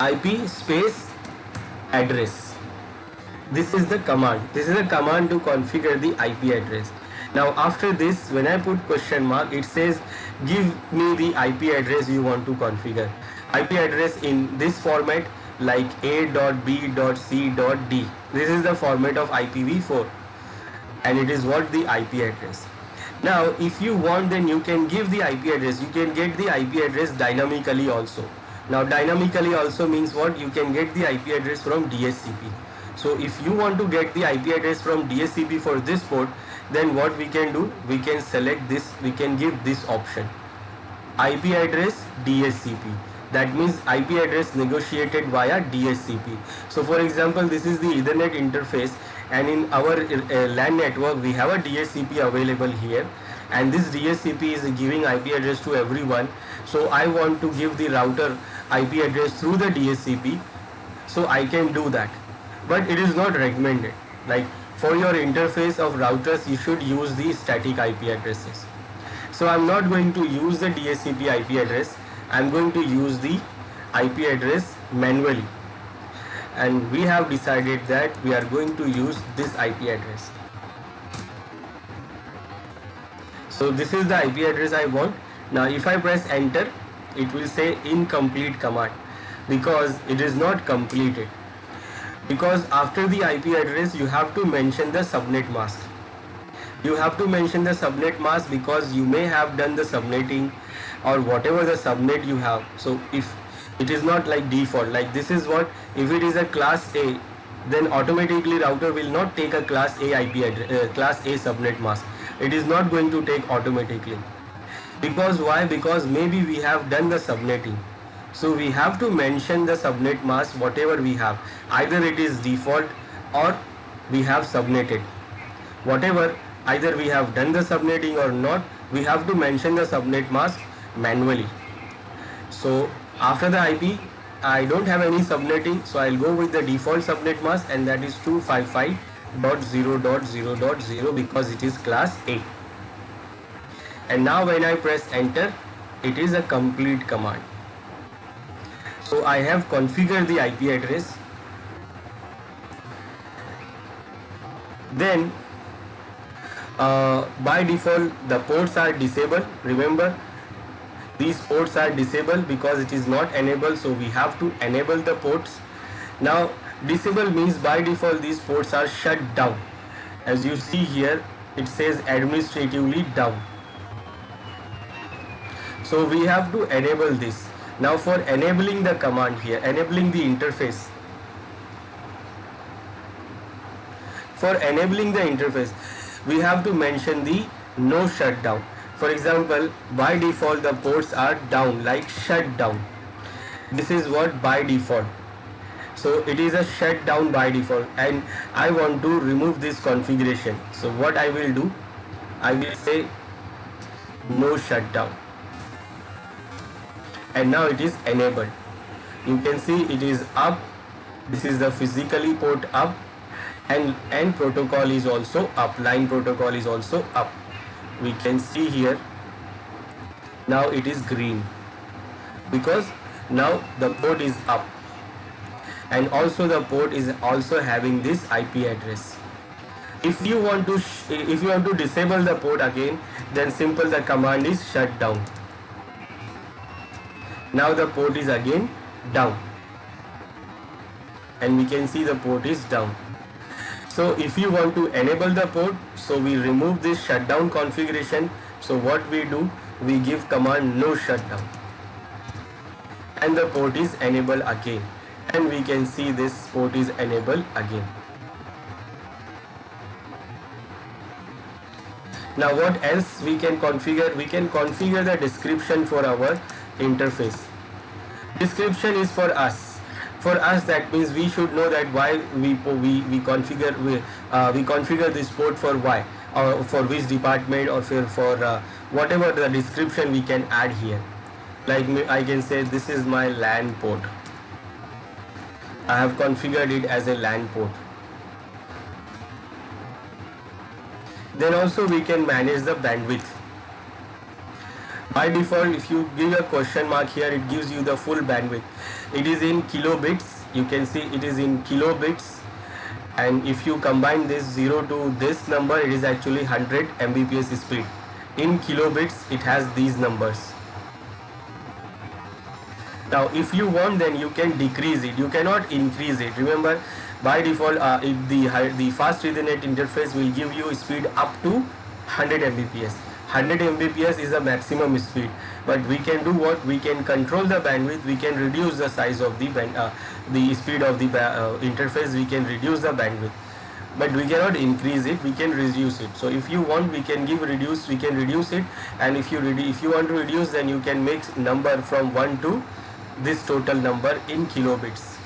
IP space address. This is the command. This is a command to configure the IP address. Now after this, when I put question mark, it says give me the IP address you want to configure. IP address in this format, like A.B.C.D. This is the format of IPv4, and it is what the IP address. Now if you want, then you can give the IP address. You can get the IP address dynamically also. Now dynamically also means what? You can get the IP address from DHCP. So if you want to get the IP address from DHCP for this port, then what we can do? We can select this, we can give this option, IP address DHCP. That means IP address negotiated via DHCP. So for example, this is the Ethernet interface, and in our LAN network we have a DHCP available here, and this DHCP is giving IP address to everyone. So I want to give the router IP address through the DHCP, so I can do that, but it is not recommended. Like for your interface of routers, you should use the static IP addresses. So I'm not going to use the DHCP IP address. I'm going to use the IP address manually, and we have decided that we are going to use this IP address. So this is the IP address I want. Now if I press enter, it will say incomplete command, because it is not completed. Because after the IP address you have to mention the subnet mask. You have to mention the subnet mask because you may have done the subnetting or whatever the subnet you have. So if it is not like default, like this is what, if it is a class A, then automatically router will not take a class A IP address, class A subnet mask. It is not going to take automatically. Because why? Because maybe we have done the subnetting. So we have to mention the subnet mask whatever we have. Either it is default or we have subnetted. Whatever, either we have done the subnetting or not, we have to mention the subnet mask manually. So after the IP, I don't have any subnetting, so I'll go with the default subnet mask, and that is 255.0.0.0 because it is class A. And now when I press enter, it is a complete command. So I have configured the IP address. Then by default the ports are disabled. Remember, these ports are disabled because it is not enabled, so we have to enable the ports. Now disable means by default these ports are shut down. As you see here, it says administratively down. So we have to enable this. Now for enabling the command here, enabling the interface, for enabling the interface, we have to mention the no shutdown. For example, by default the ports are down, like shut down. This is what by default. So it is a shutdown by default, and I want to remove this configuration. So what I will do, I will say no shutdown, and now it is enabled. You can see it is up. This is the physically port up, and protocol is also up. Line protocol is also up. We can see here now it is green because now the port is up, and also the port is also having this IP address. If you want to disable the port again, then simple the command is shut down. Now the port is again down, and we can see the port is down. So if you want to enable the port, so we remove this shutdown configuration. So what we do, we give command no shutdown, and the port is enabled again, and we can see this port is enabled again. Now what else we can configure? We can configure the description for our interface. Description is for us. For us, that means we should know that why we configure this port for why, or for which department, or for whatever the description we can add here. Like I can say this is my LAN port. I have configured it as a LAN port. Then also we can manage the bandwidth. By default, if you give a question mark here, it gives you the full bandwidth. It is in kilobits. You can see it is in kilobits, and if you combine this 0 to this number, it is actually 100 Mbps speed. In kilobits, it has these numbers. Now if you want, then you can decrease it. You cannot increase it. Remember, by default the fast Ethernet interface will give you speed up to 100 Mbps. 100 Mbps is the maximum speed, but we can do what? We can control the bandwidth, we can reduce the size of the speed of the interface, we can reduce the bandwidth, but we cannot increase it, we can reduce it. So if you want, we can give reduce, we can reduce it, and if you want to reduce, then you can make number from 1 to this total number in kilobits.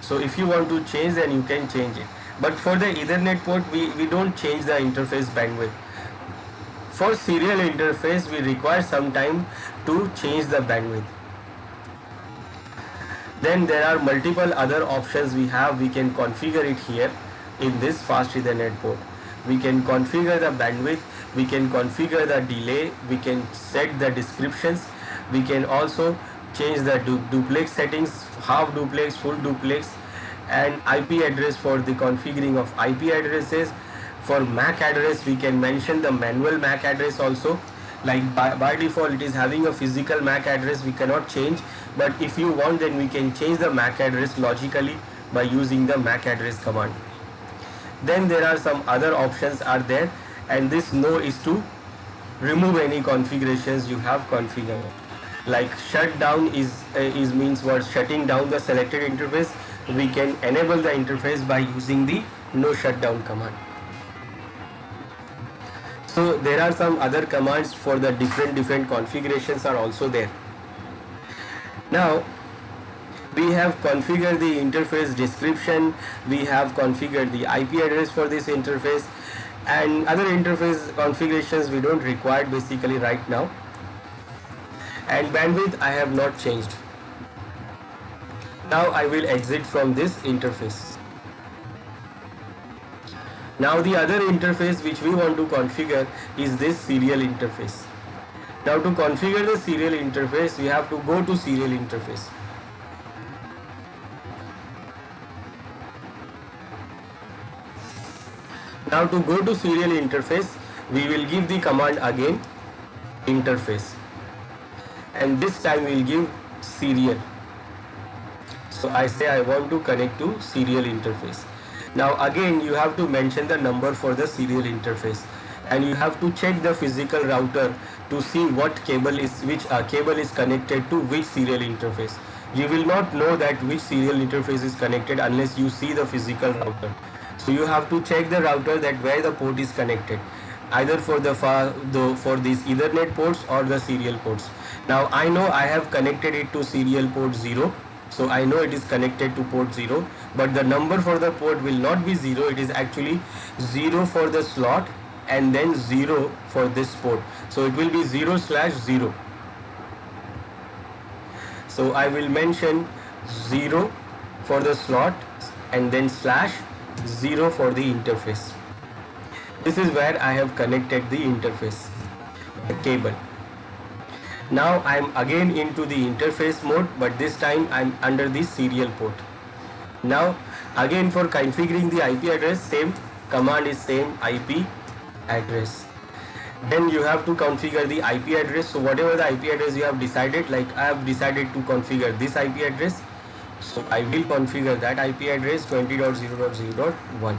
So if you want to change, then you can change it. But for the Ethernet port, we don't change the interface bandwidth. For serial interface, we require some time to change the bandwidth. Then there are multiple other options we have. We can configure it here in this fast Ethernet port. We can configure the bandwidth, we can configure the delay, we can set the descriptions, we can also change the duplex settings, half duplex, full duplex, and IP address for the configuring of IP addresses. For MAC address, we can mention the manual MAC address also. Like by default it is having a physical MAC address, we cannot change, but if you want, then we can change the MAC address logically by using the MAC address command. Then there are some other options are there, and this no is to remove any configurations you have configured. Like shutdown is means what? Shutting down the selected interface. We can enable the interface by using the no shutdown command. So there are some other commands for the different configurations are also there. Now we have configured the interface description, we have configured the IP address for this interface, and other interface configurations we don't require basically right now. And bandwidth I have not changed. Now I will exit from this interface. Now the other interface which we want to configure is this serial interface. Now to configure the serial interface, we have to go to serial interface. Now to go to serial interface, we will give the command again, interface, and this time we will give serial. So I say I want to connect to serial interface. Now again you have to mention the number for the serial interface, and you have to check the physical router to see what cable is, which cable is connected to which serial interface. You will not know that which serial interface is connected unless you see the physical router. So you have to check the router that where the port is connected, either for for these Ethernet ports or the serial ports. Now I know I have connected it to serial port 0, so I know it is connected to port 0, but the number for the port will not be 0, it is actually 0 for the slot and then 0 for this port. So it will be 0/0. So I will mention 0 for the slot and then /0 for the interface. This is where I have connected the interface, the cable. Now I am again into the interface mode, but this time I am under the serial port. Now again for configuring the IP address, same command is same, IP address. Then you have to configure the IP address. So whatever the IP address you have decided, like I have decided to configure this IP address, so I will configure that IP address 20.0.0.1.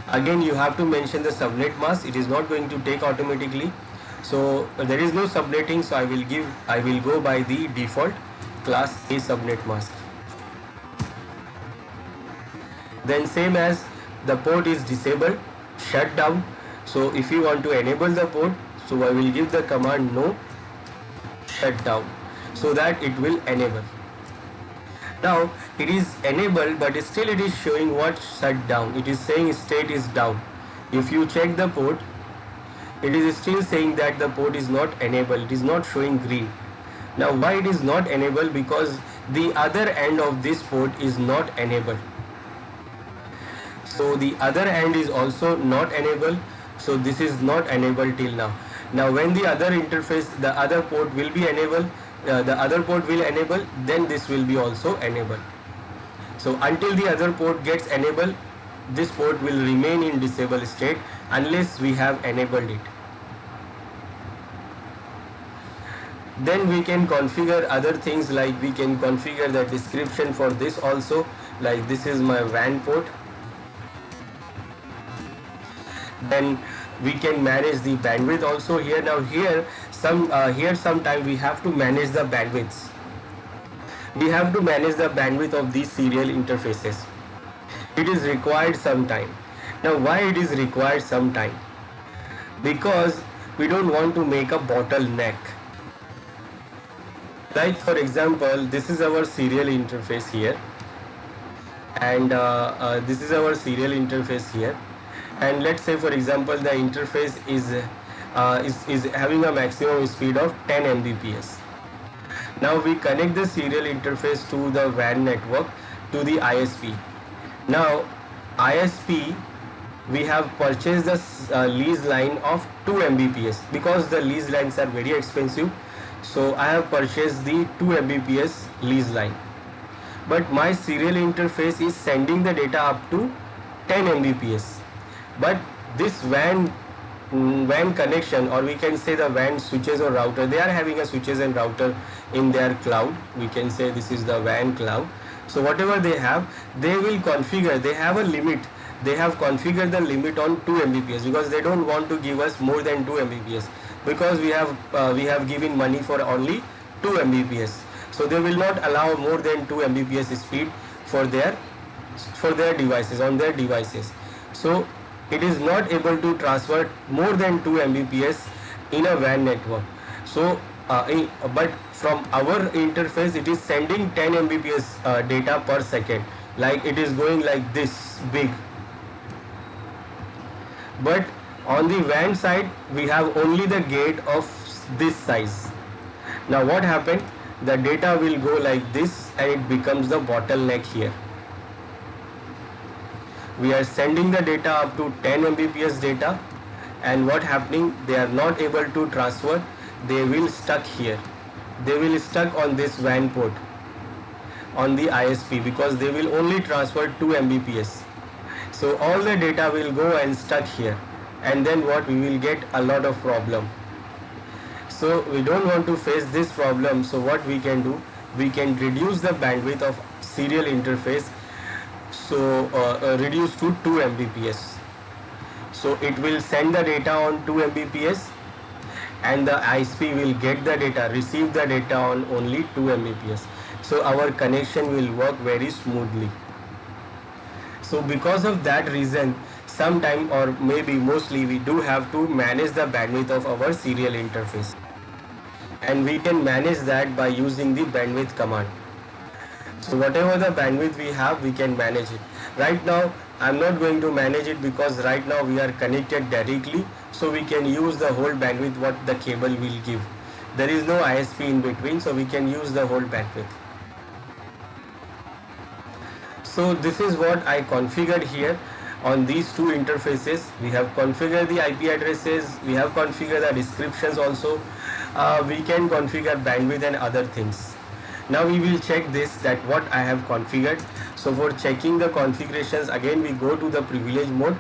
Again you have to mention the subnet mask, it is not going to take automatically. So there is no subnetting, so I will go by the default class A subnet mask. Then same as the port is disabled, shut down. So if you want to enable the port, so I will give the command no shut down, so that it will enable. Now it is enabled, but still it is showing what? Shut down. It is saying state is down. If you check the port, it is still saying that the port is not enabled, it is not showing green. Now why it is not enabled? Because the other end of this port is not enabled. So the other end is also not enabled, so this is not enabled till now. Now when the other interface, the other port will be enabled, the other port will enable, then this will be also enabled. So until the other port gets enabled, this port will remain in disabled state unless we have enabled it. Then we can configure other things, like we can configure the description for this also, like this is my WAN port. Then we can manage the bandwidth also here. Now here sometime we have to manage the bandwidths. We have to manage the bandwidth of these serial interfaces. It is required some time. Now why it is required some time? Because we don't want to make a bottleneck. Like for example, this is our serial interface here, and this is our serial interface here, and let's say for example the interface is having a maximum speed of 10 Mbps. Now we connect the serial interface to the WAN network to the ISP. Now ISP, we have purchased the lease line of 2 Mbps because the lease lines are very expensive. So I have purchased the 2 Mbps lease line. But my serial interface is sending the data up to 10 Mbps. But this WAN connection, or we can say the WAN switches or router, they are having a switches and router in their cloud. We can say this is the WAN cloud. So whatever they have, they will configure, they have a limit. They have configured the limit on 2 Mbps because they don't want to give us more than 2 Mbps, because we have given money for only 2 Mbps. So they will not allow more than 2 Mbps speed for their devices, on their devices. So it is not able to transfer more than 2 Mbps in a WAN network. So but from our interface it is sending 10 Mbps data per second, like it is going like this big. But on the WAN side we have only the gate of this size. Now what happened? The data will go like this and it becomes the bottleneck here. We are sending the data up to 10 Mbps data, and what happening? They are not able to transfer. They will stuck here. They will stuck on this WAN port on the ISP because they will only transfer 2 Mbps. So all the data will go and stuck here, and then what, we will get a lot of problem. So we don't want to face this problem. So what we can do, we can reduce the bandwidth of serial interface, so reduce to 2 Mbps. So it will send the data on 2 Mbps, and the ISP will get the data, receive the data on only 2 Mbps. So our connection will work very smoothly. So because of that reason, sometime or maybe mostly we do have to manage the bandwidth of our serial interface, and we can manage that by using the bandwidth command. So whatever the bandwidth we have, we can manage it. Right now I'm not going to manage it because right now we are connected directly, so we can use the whole bandwidth what the cable will give. There is no ISP in between, so we can use the whole bandwidth. So this is what I configured here on these two interfaces. We have configured the IP addresses, we have configured the descriptions also. We can configure bandwidth and other things. Now we will check this, that what I have configured. So for checking the configurations, again we go to the privilege mode.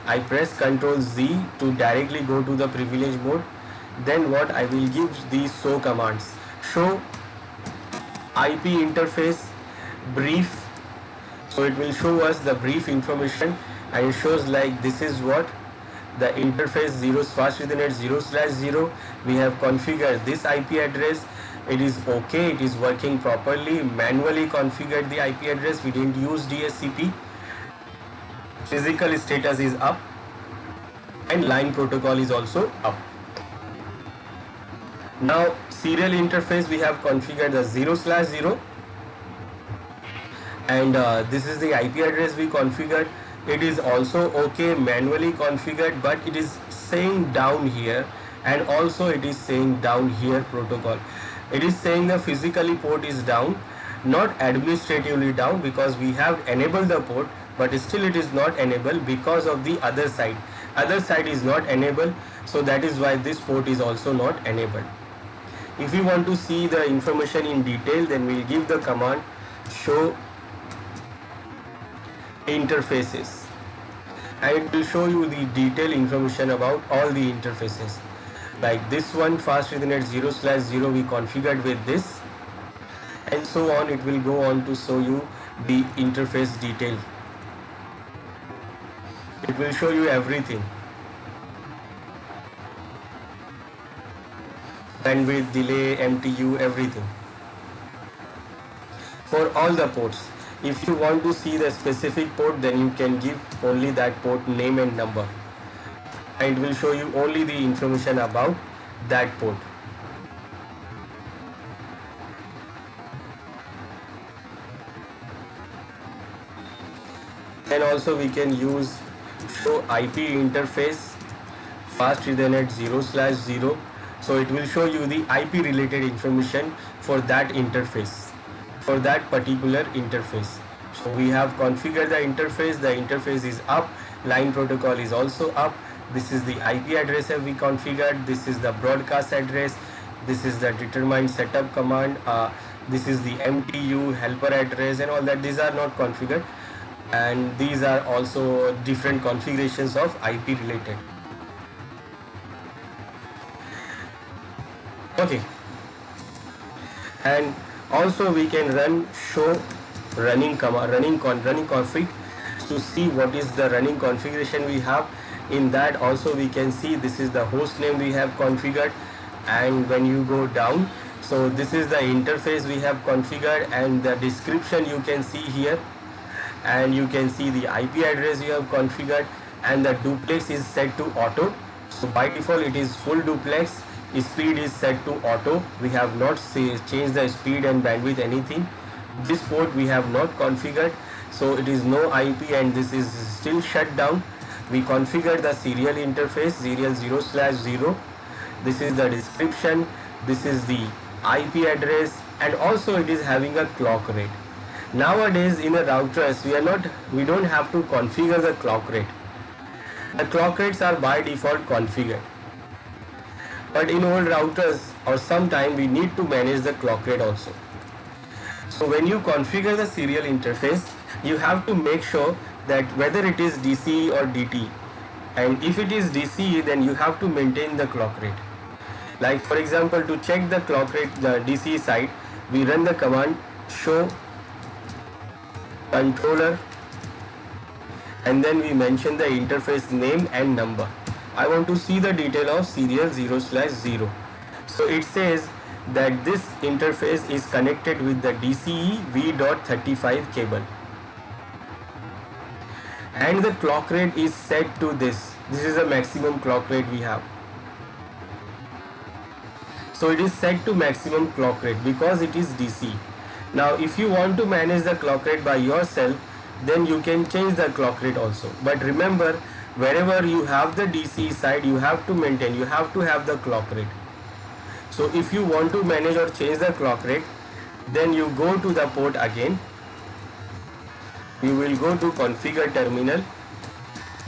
I press Ctrl Z to directly go to the privilege mode. Then what I will give these show commands. Show IP interface brief. So it will show us the brief information, and it shows like this is what the interface 0 fast Ethernet 0/0. We have configured this IP address. It is okay, it is working properly. Manually configured the IP address, we didn't use DHCP. Physical status is up, and line protocol is also up. Now serial interface, we have configured the 0/0, and this is the IP address we configured. It is also okay, manually configured, but it is saying down here, and also it is saying down here protocol. It is saying the physically port is down, not administratively down, because we have enabled the port, but still it is not enabled because of the other side. Other side is not enabled, so that is why this port is also not enabled. If we want to see the information in detail, then we will give the command show interfaces, and it will show you the detailed information about all the interfaces. Like this one, fast Ethernet 0/0, we configured with this, and so on. It will go on to show you the interface detail. It will show you everything. bandwidth, delay, MTU, everything for all the ports. If you want to see the specific port, then you can give only that port name and number, and it will show you only the information about that port. And also we can use show IP interface fast Ethernet 0/0. So it will show you the IP related information for that interface, for that particular interface. So we have configured the interface is up, line protocol is also up. This is the IP address that we configured, this is the broadcast address, this is the determine setup command, this is the MTU helper address and all that. These are not configured, and these are also different configurations of IP related. Okay, and also we can run show running command, running config to see what is the running configuration we have. In that also we can see this is the host name we have configured, and when you go down, so this is the interface we have configured, and the description you can see here, and you can see the IP address you have configured, and the duplex is set to auto. So by default it is full duplex. Speed is set to auto. We have not changed the speed and bandwidth anything. This port we have not configured, so it is no IP, and this is still shut down. We configured the serial interface, serial 0/0. This is the description, this is the IP address, and also it is having a clock rate. Nowadays in a routers we don't have to configure the clock rate. The clock rates are by default configured. But in old routers or sometime we need to manage the clock rate also. So when you configure the serial interface, you have to make sure that whether it is DCE or DT, and if it is DCE, then you have to maintain the clock rate. Like for example, to check the clock rate, the DCE side, we run the command show controller, and then we mention the interface name and number. I want to see the detail of serial 0/0. So it says that this interface is connected with the DCE V.35 cable, and the clock rate is set to this. This is the maximum clock rate we have. So it is set to maximum clock rate because it is DC. Now if you want to manage the clock rate by yourself, then you can change the clock rate also. But remember, wherever you have the DC side, you have to maintain, you have to have the clock rate. So if you want to manage or change the clock rate, then you go to the port again. You will go to configure terminal,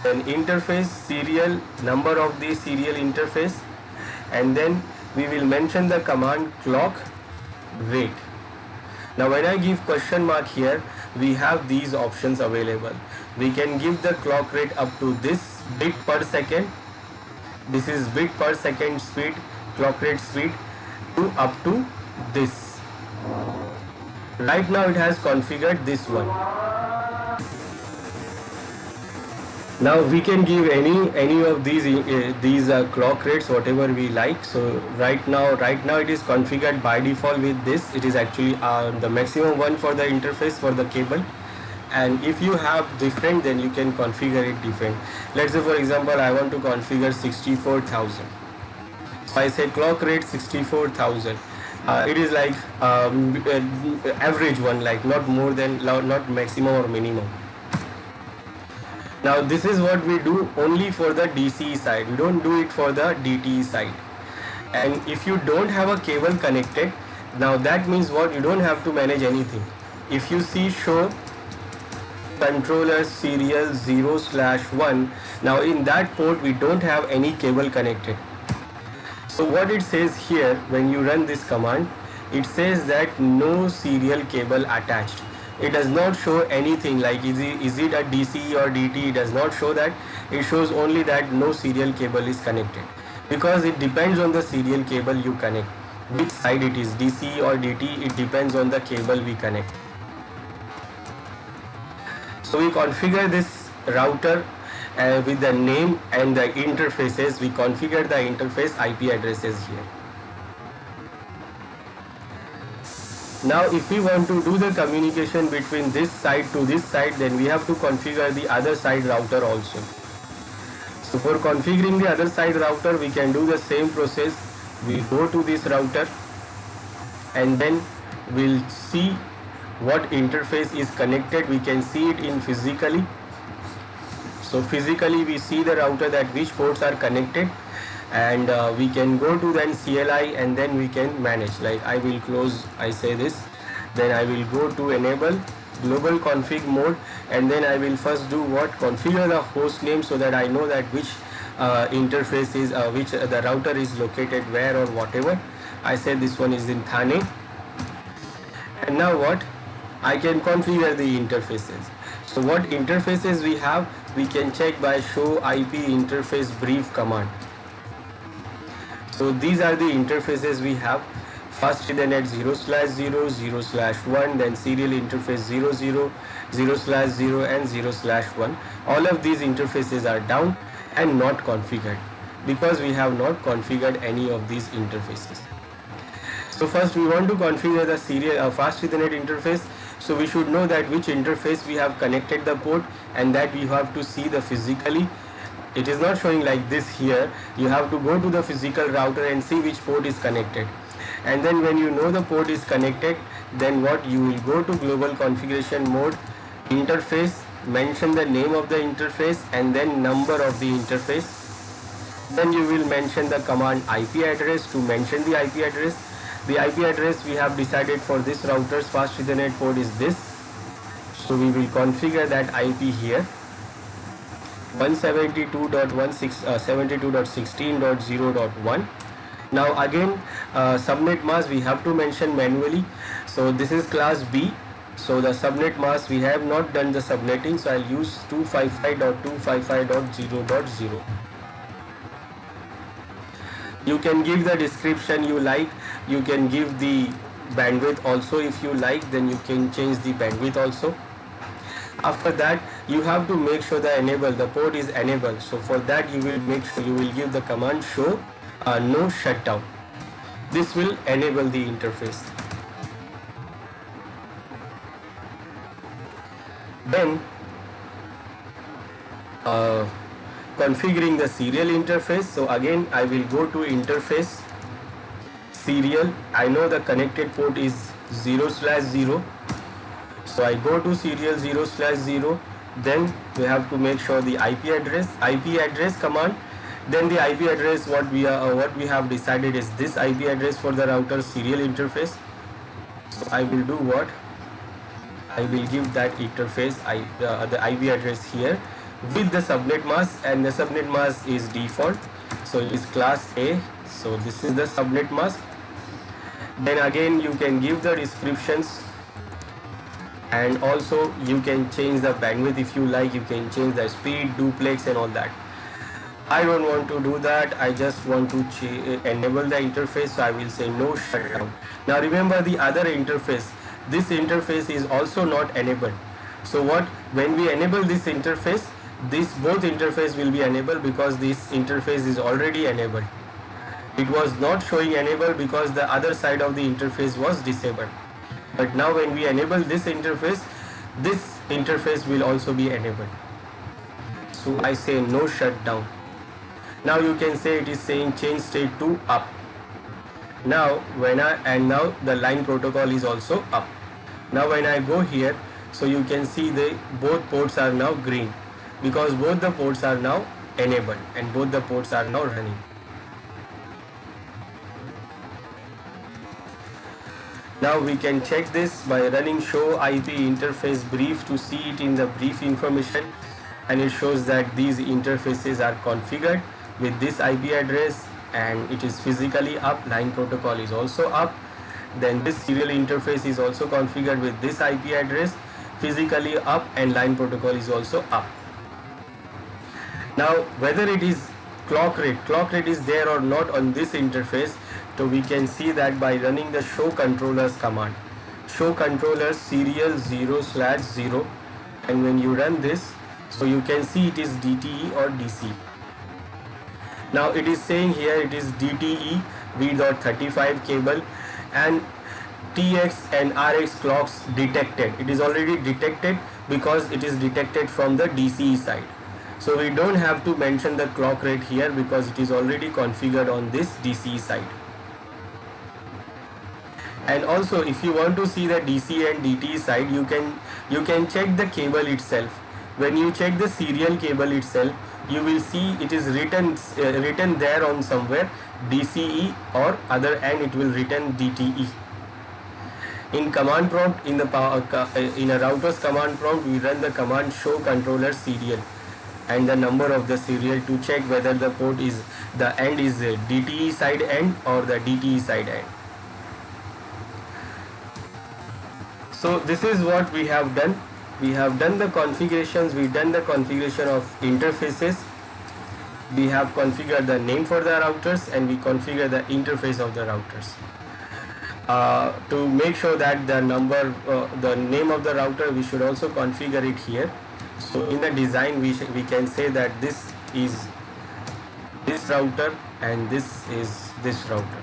then interface serial, number of the serial interface, and then we will mention the command clock rate. Now when I give question mark here, we have these options available. We can give the clock rate up to this bit per second. This is bit per second speed, clock rate speed, to up to this. Right now it has configured this one. Now we can give any of these clock rates, whatever we like. So right now it is configured by default with this. It is actually the maximum one for the interface for the cable. And if you have different, then you can configure it different. Let's say for example I want to configure 64,000. So I say clock rate 64,000. It is like average one, like not more than, not maximum or minimum. Now this is what we do only for the DCE side. We don't do it for the DTE side. And if you don't have a cable connected, now that means what? You don't have to manage anything. If you see show controller serial 0/1, now in that port we don't have any cable connected. So what it says here, when you run this command, it says that no serial cable attached. It does not show anything like is it a DC or DT. It does not show that. It shows only that no serial cable is connected, because it depends on the serial cable you connect. Which side it is, DC or DT, it depends on the cable we connect. So we configure this router with the name and the interfaces. We configure the interface IP addresses here. Now if we want to do the communication between this side to this side, then we have to configure the other side router also. So for configuring the other side router, we can do the same process. We go to this router and then we'll see what interface is connected. We can see it in physically. So physically we see the router, that which ports are connected, and we can go to then CLI and then we can manage. Like I will close, I say this, then I will go to enable global config mode, and then I will first do what, configure the host name, so that I know that which interface is which the router is located where or whatever. I say this one is in Thane, and now what, I can configure the interfaces. So what interfaces we have, we can check by show IP interface brief command. So these are the interfaces we have. Fast Ethernet 0/0, 0/1, then serial interface 00, 0/0 and 0/1. All of these interfaces are down and not configured because we have not configured any of these interfaces. So first we want to configure the serial fast Ethernet interface. So we should know that which interface we have connected the port, and that we have to see the physically. It is not showing like this here. You have to go to the physical router and see which port is connected. And then when you know the port is connected, then what, you will go to global configuration mode, interface, mention the name of the interface and then number of the interface. Then you will mention the command IP address to mention the IP address. The IP address we have decided for this router's fast Ethernet port is this. So we will configure that IP here, 172.172.16.0.1. Now again, subnet mask we have to mention manually. So this is class B. So the subnet mask, we have not done the subnetting, so I'll use 255.255.0.0. You can give the description you like. You can give the bandwidth also if you like. Then you can change the bandwidth also. After that, you have to make sure the port is enabled. So for that, you will make sure you will give the command show no shutdown. This will enable the interface. Then configuring the serial interface. So again, I will go to interface, serial. I know the connected port is 0/0. So I go to serial 0/0. Then we have to make sure the IP address command. Then the IP address, what we have decided is this IP address for the router serial interface. So I will do what? I will give that interface the IP address here with the subnet mask, and the subnet mask is default. So it is class A. So this is the subnet mask. Then again you can give the descriptions, and also you can change the bandwidth if you like. You can change the speed, duplex and all that. I don't want to do that. I just want to enable the interface, so I will say no shutdown. Now remember the other interface. This interface is also not enabled. So what? When we enable this interface, both interface will be enabled because this interface is already enabled. It was not showing enabled because the other side of the interface was disabled. But now when we enable this interface will also be enabled. So I say no shutdown. Now you can say it is saying change state to up. Now now the line protocol is also up. Now when I go here, so you can see both ports are now green because both the ports are now enabled and both the ports are now running. Now we can check this by running show IP interface brief to see it in the brief information, and it shows that these interfaces are configured with this IP address and it is physically up. Line protocol is also up. Then this serial interface is also configured with this IP address, physically up, and line protocol is also up. Now whether it is clock rate is there or not on this interface, so we can see that by running the show controllers command. Show controllers serial 0/0, and when you run this, so you can see it is DTE or DC. Now it is saying here it is DTE V.35 cable, and TX and RX clocks detected. It is already detected because it is detected from the DCE side. So we don't have to mention the clock rate here because it is already configured on this DCE side. And also, if you want to see the DC and DTE side, you can check the cable itself. When you check the serial cable itself, you will see it is written there on somewhere DCE, or other end it will written DTE. In command prompt, in a router's command prompt, we run the command show controller serial and the number of the serial to check whether the end is a DTE side end or the DTE side end. So this is what we have done. We have done the configurations. We've done the configuration of interfaces. We have configured the name for the routers, and we configure the interface of the routers. To make sure that the name of the router, we should also configure it here. So in the design, we can say that this is this router and this is this router.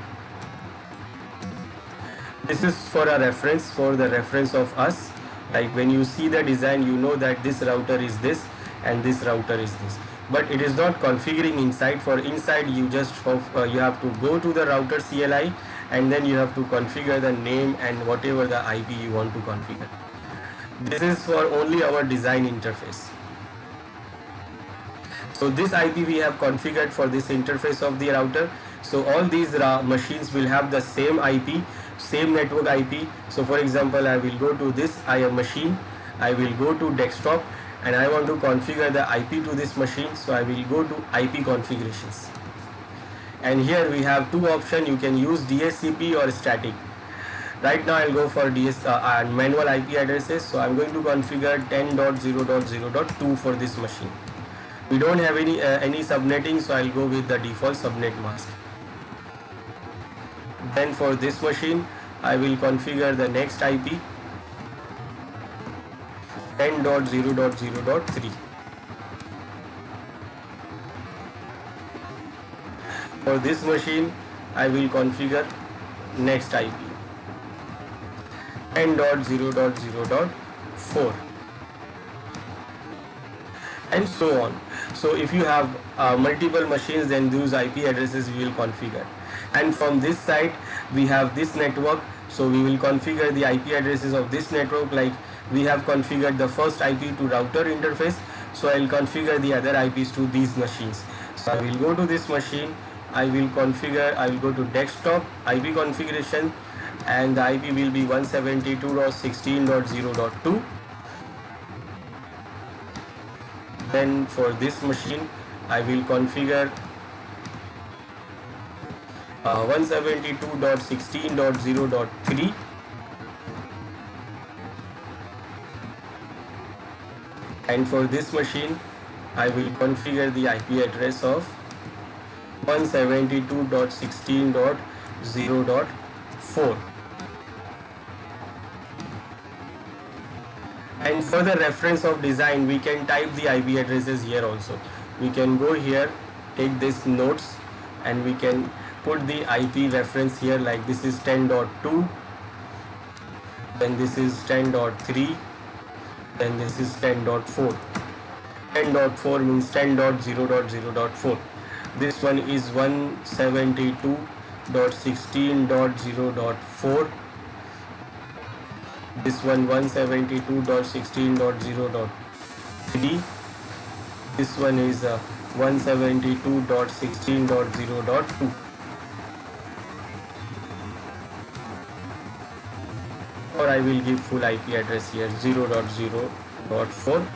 This is for the reference of us. Like when you see the design, you know that this router is this and this router is this. But it is not configuring inside. For inside, you have to go to the router CLI, and then you have to configure the name and whatever the IP you want to configure. This is for only our design interface. So this IP we have configured for this interface of the router. So all these machines will have the same IP, same network IP. So for example, I will go to this machine, I will go to desktop, and I want to configure the IP to this machine. So I will go to IP configurations. And here we have two options. You can use DHCP or static. Right now I'll go for manual IP addresses. So I'm going to configure 10.0.0.2 for this machine. We don't have any subnetting, so I'll go with the default subnet mask. Then for this machine, I will configure the next IP 10.0.0.3. For this machine, I will configure next IP 10.0.0.4, and so on. So if you have multiple machines, then those IP addresses we will configure. And from this side, we have this network, so we will configure the IP addresses of this network. Like we have configured the first IP to router interface, so I will configure the other IPs to these machines. So I will go to this machine, I will go to desktop IP configuration, and the IP will be 172.16.0.2. Then for this machine, I will configure 172.16.0.3, and for this machine I will configure the IP address of 172.16.0.4. And for the reference of design, we can type the IP addresses here also. We can go here, take this notes, and we can put the IP reference here, like this is 10.2, then this is 10.3, then this is 10.4. 10.4 means 10.0.0.4. This one is 172.16.0.4. This one 172.16.0.3. This one is 172.16.0.2. Or I will give full IP address here, 0.0.4,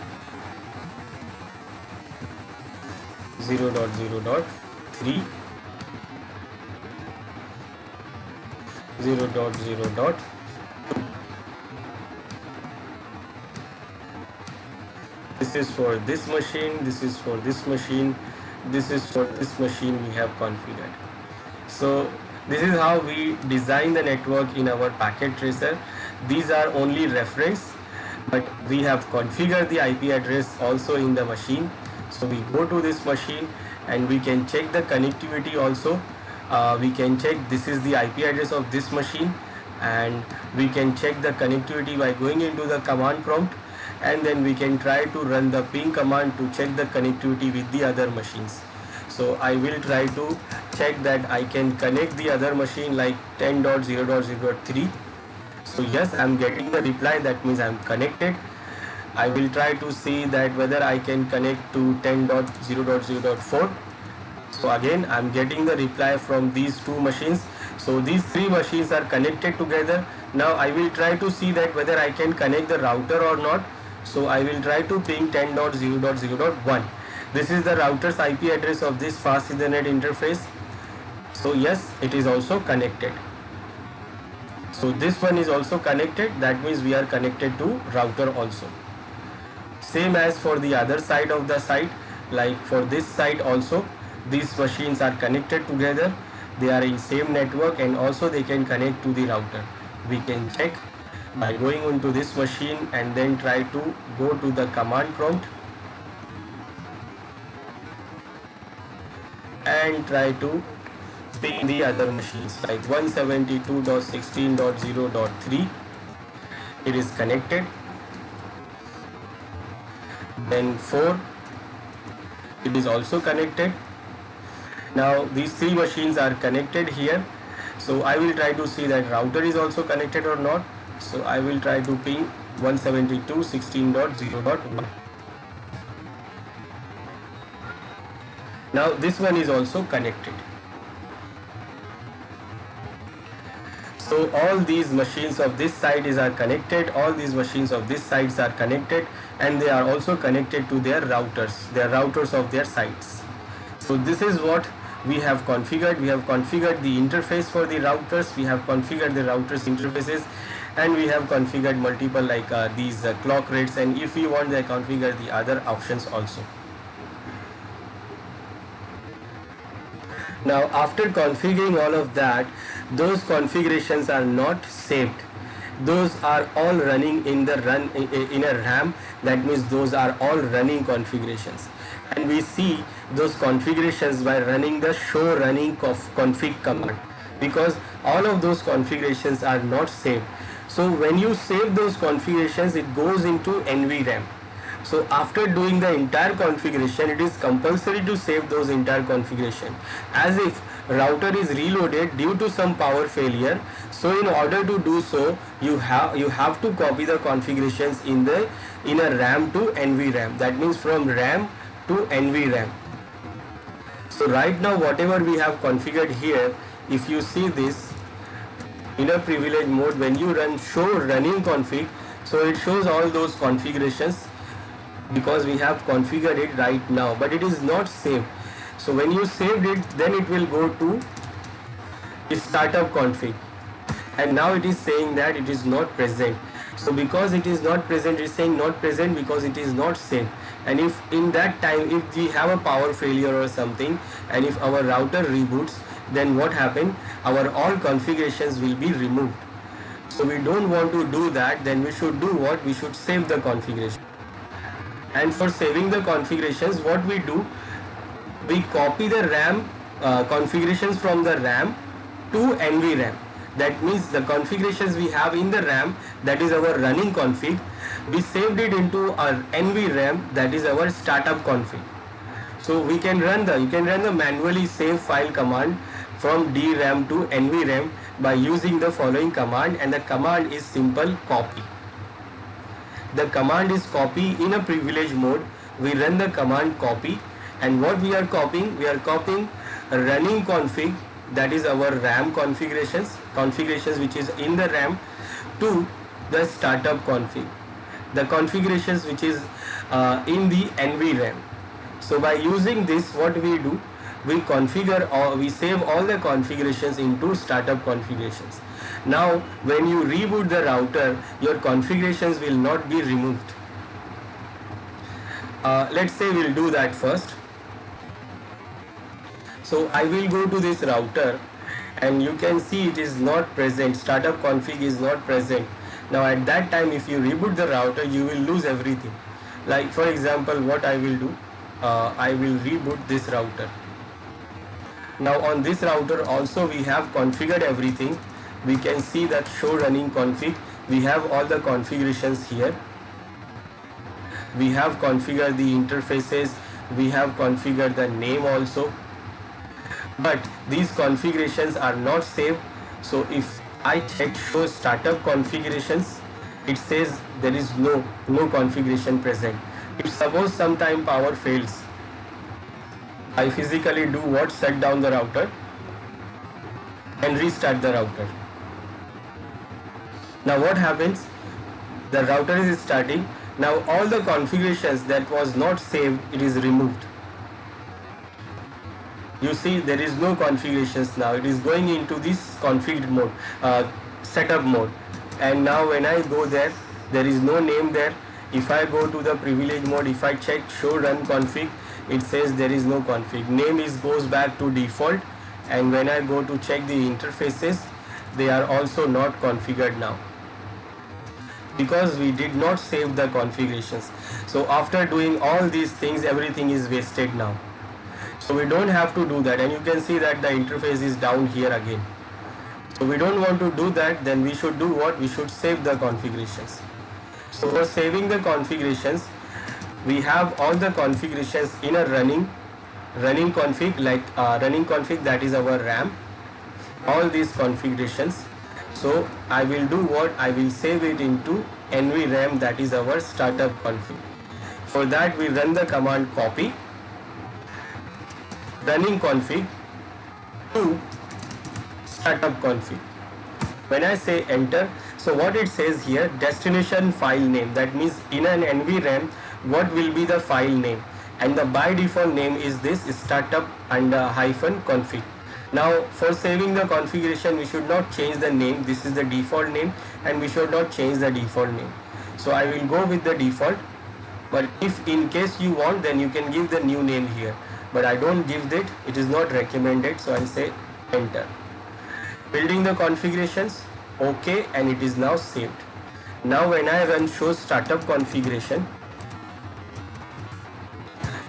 0.0.3, 0.0.2. This is for this machine, this is for this machine, this is for this machine we have configured. So this is how we design the network in our packet tracer. These are only reference, but we have configured the IP address also in the machine. So we go to this machine and we can check the connectivity also. We can check this is the IP address of this machine, and we can check the connectivity by going into the command prompt, and then we can try to run the ping command to check the connectivity with the other machines. So I will try to check that I can connect the other machine like 10.0.0.3. So yes, I'm getting the reply, that means I'm connected. I will try to see that whether I can connect to 10.0.0.4. So again, I'm getting the reply from these two machines. So these three machines are connected together. Now I will try to see that whether I can connect the router or not. So I will try to ping 10.0.0.1. This is the router's IP address of this fast Ethernet interface. So yes, it is also connected. So this one is also connected, that means we are connected to router also. Same as for the other side of the site, like for this site also, these machines are connected together, they are in same network, and also they can connect to the router. We can check by going into this machine and then try to go to the command prompt and try to ping the other machines like 172.16.0.3. It is connected. Then 4, it is also connected. Now these three machines are connected here. So I will try to see that router is also connected or not. So I will try to ping 172.16.0.1. Now this one is also connected. So all these machines of this side are connected, all these machines of this sides are connected, and they are also connected to their routers of their sites. So this is what we have configured. We have configured the interface for the routers, we have configured the routers interfaces, and we have configured multiple like these clock rates, and if we want, they configure the other options also. Now after configuring all of that, those configurations are not saved. Those are all running in the in a RAM. That means those are all running configurations, and we see those configurations by running the show running config command, because all of those configurations are not saved. So when you save those configurations, it goes into NVRAM. So after doing the entire configuration, it is compulsory to save those entire configuration, as if router is reloaded due to some power failure. So in order to do so, you have to copy the configurations in a RAM to NVRAM. That means from RAM to NVRAM. So right now whatever we have configured here, if you see this in a privilege mode, when you run show running config, so it shows all those configurations because we have configured it right now, but it is not saved. So when you saved it, then it will go to startup config, and now it is saying that it is not present. So because it is not present, it is saying not present because it is not saved. And if in that time, if we have a power failure or something, and if our router reboots, then what happen? Our all configurations will be removed. So we don't want to do that. Then we should do what? We should save the configuration. And for saving the configurations, what we do, we copy the RAM configurations from the RAM to NVRAM. That means the configurations we have in the RAM, that is our running config, we saved it into our NVRAM, that is our startup config. So we can run you can run the manually save file command from DRAM to NVRAM by using the following command, and the command is simple copy. The command is copy in a privilege mode. We run the command copy, and what we are copying? We are copying running config, that is our RAM configurations which is in the RAM, to the startup config, the configurations which is in the NVRAM. So by using this, what we do, we configure or we save all the configurations into startup configurations. Now when you reboot the router, your configurations will not be removed. Let's say we'll do that first. So I will go to this router, and you can see it is not present, startup config is not present. Now at that time, if you reboot the router, you will lose everything. Like for example, what I will do, I will reboot this router. Now on this router also we have configured everything, we can see that show running config. We have all the configurations here. We have configured the interfaces, we have configured the name also, but these configurations are not saved. So if I check show startup configurations, it says there is no configuration present. If suppose sometime power fails, I physically do what? Shut down the router and restart the router. Now what happens? The router is starting. Now all the configurations that was not saved, it is removed. You see there is no configurations now. It is going into this config mode, setup mode. And now when I go there is no name there. If I go to the privilege mode, if I check show run config, it says there is no config. Name goes back to default, and when I go to check the interfaces, they are also not configured now, because we did not save the configurations. So after doing all these things, everything is wasted now. So we don't have to do that, and you can see that the interface is down here again. So we don't want to do that. Then we should do what? We should save the configurations. So for saving the configurations, we have all the configurations in a running config, like running config, that is our RAM, all these configurations. So I will do what? I will save it into NVRAM, that is our startup config. For that we run the command copy running config to startup config. When I say enter, so what it says here, destination file name, that means in an NVRAM what will be the file name, and the by default name is this startup under hyphen config. Now for saving the configuration, we should not change the name. This is the default name, and we should not change the default name. So I will go with the default, but if in case you want, then you can give the new name here, but I don't give that. It is not recommended. So I'll say enter. Building the configurations, okay, and it is now saved. Now when I run show startup configuration,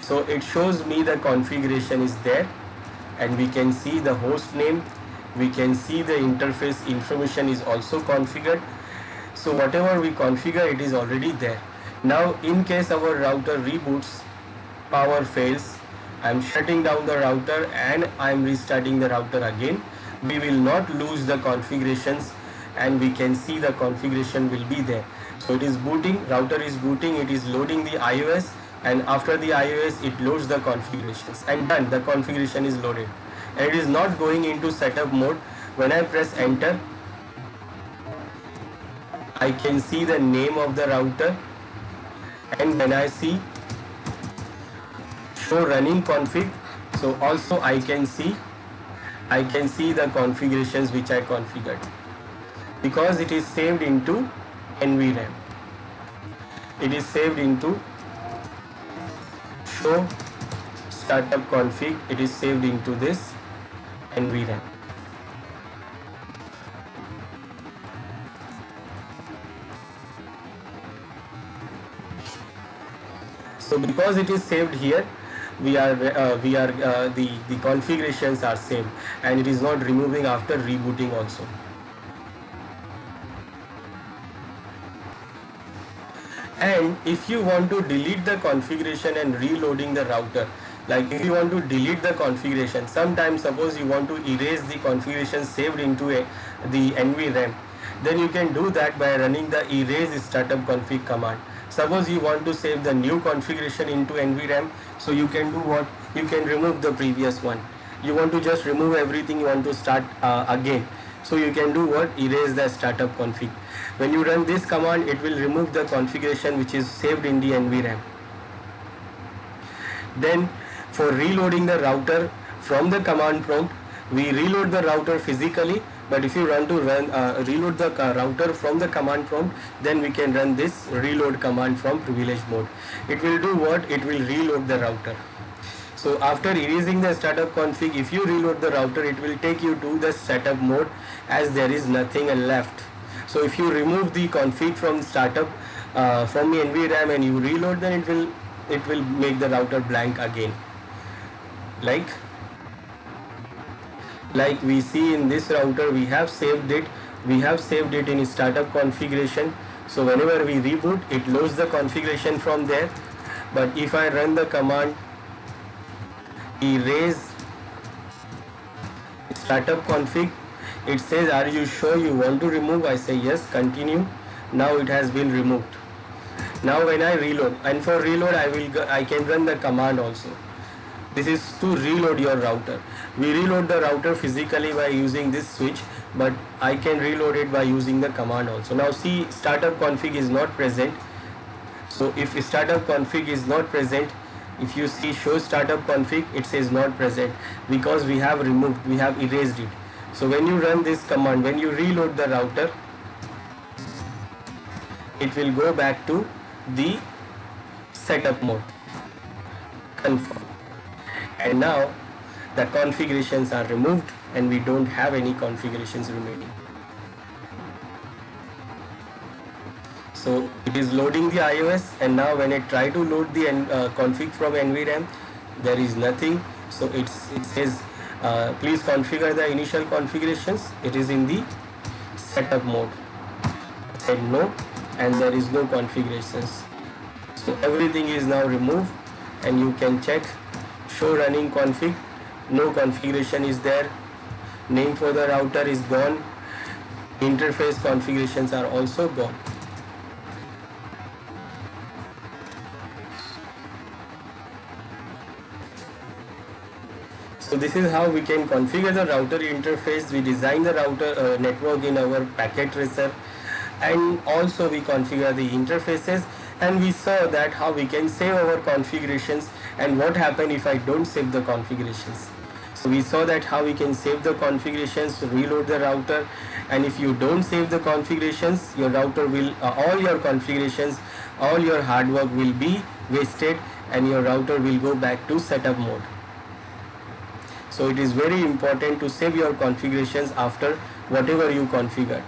so it shows me the configuration is there, and we can see the host name, we can see the interface information is also configured. So whatever we configure, it is already there. Now in case our router reboots, power fails, I am shutting down the router and I am restarting the router again, we will not lose the configurations, and we can see the configuration will be there. So it is booting, router is booting, it is loading the iOS, and after the iOS it loads the configurations, and done, the configuration is loaded, and it is not going into setup mode. When I press enter, I can see the name of the router, and when I see show running config, so also I can see the configurations which I configured, because it is saved into NVRAM. It is saved into show startup config, it is saved into this NVRAM. So because it is saved here, the configurations are same, and it is not removing after rebooting also. And if you want to delete the configuration and reloading the router, like if you want to delete the configuration, sometimes suppose you want to erase the configuration saved into the NVRAM, then you can do that by running the erase startup config command. Suppose you want to save the new configuration into NVRAM, so you can do what? You can remove the previous one. You want to just remove everything, you want to start again. So you can do what? Erase the startup config. When you run this command, it will remove the configuration which is saved in the NVRAM. Then for reloading the router from the command prompt, we reload the router physically, but if you reload the router from the command prompt, then we can run this reload command from privilege mode. It will do what? It will reload the router. So after erasing the startup config, if you reload the router, it will take you to the setup mode, as there is nothing left. So if you remove the config from startup from the NVRAM and you reload, then it will make the router blank again. Like we see in this router, we have saved it we have saved it in startup configuration. So whenever we reboot, it loads the configuration from there. But if I run the command erase startup config, it says, are you sure you want to remove? I say yes, continue. Now it has been removed. Now when I reload, and for reload I can run the command also. This is to reload your router. We reload the router physically by using this switch, but I can reload it by using the command also. Now see, startup config is not present. So if startup config is not present, if you see show startup config, it says not present because we have removed, we have erased it. So when you run this command, when you reload the router, it will go back to the setup mode, confirm, and now the configurations are removed and we don't have any configurations remaining. So it is loading the iOS, and now when I try to load the config from NVRAM, there is nothing. So it says please configure the initial configurations. It is in the setup mode. I said no, and there is no configurations. So everything is now removed, and you can check show running config. No configuration is there. Name for the router is gone. Interface configurations are also gone. So this is how we can configure the router interface. We design the router network in our packet tracer, and also we configure the interfaces, and we saw that how we can save our configurations and what happen if I don't save the configurations. So we saw that how we can save the configurations to reload the router, and if you don't save the configurations, your router will all your configurations, all your hard work will be wasted, and your router will go back to setup mode. So it is very important to save your configurations after whatever you configured.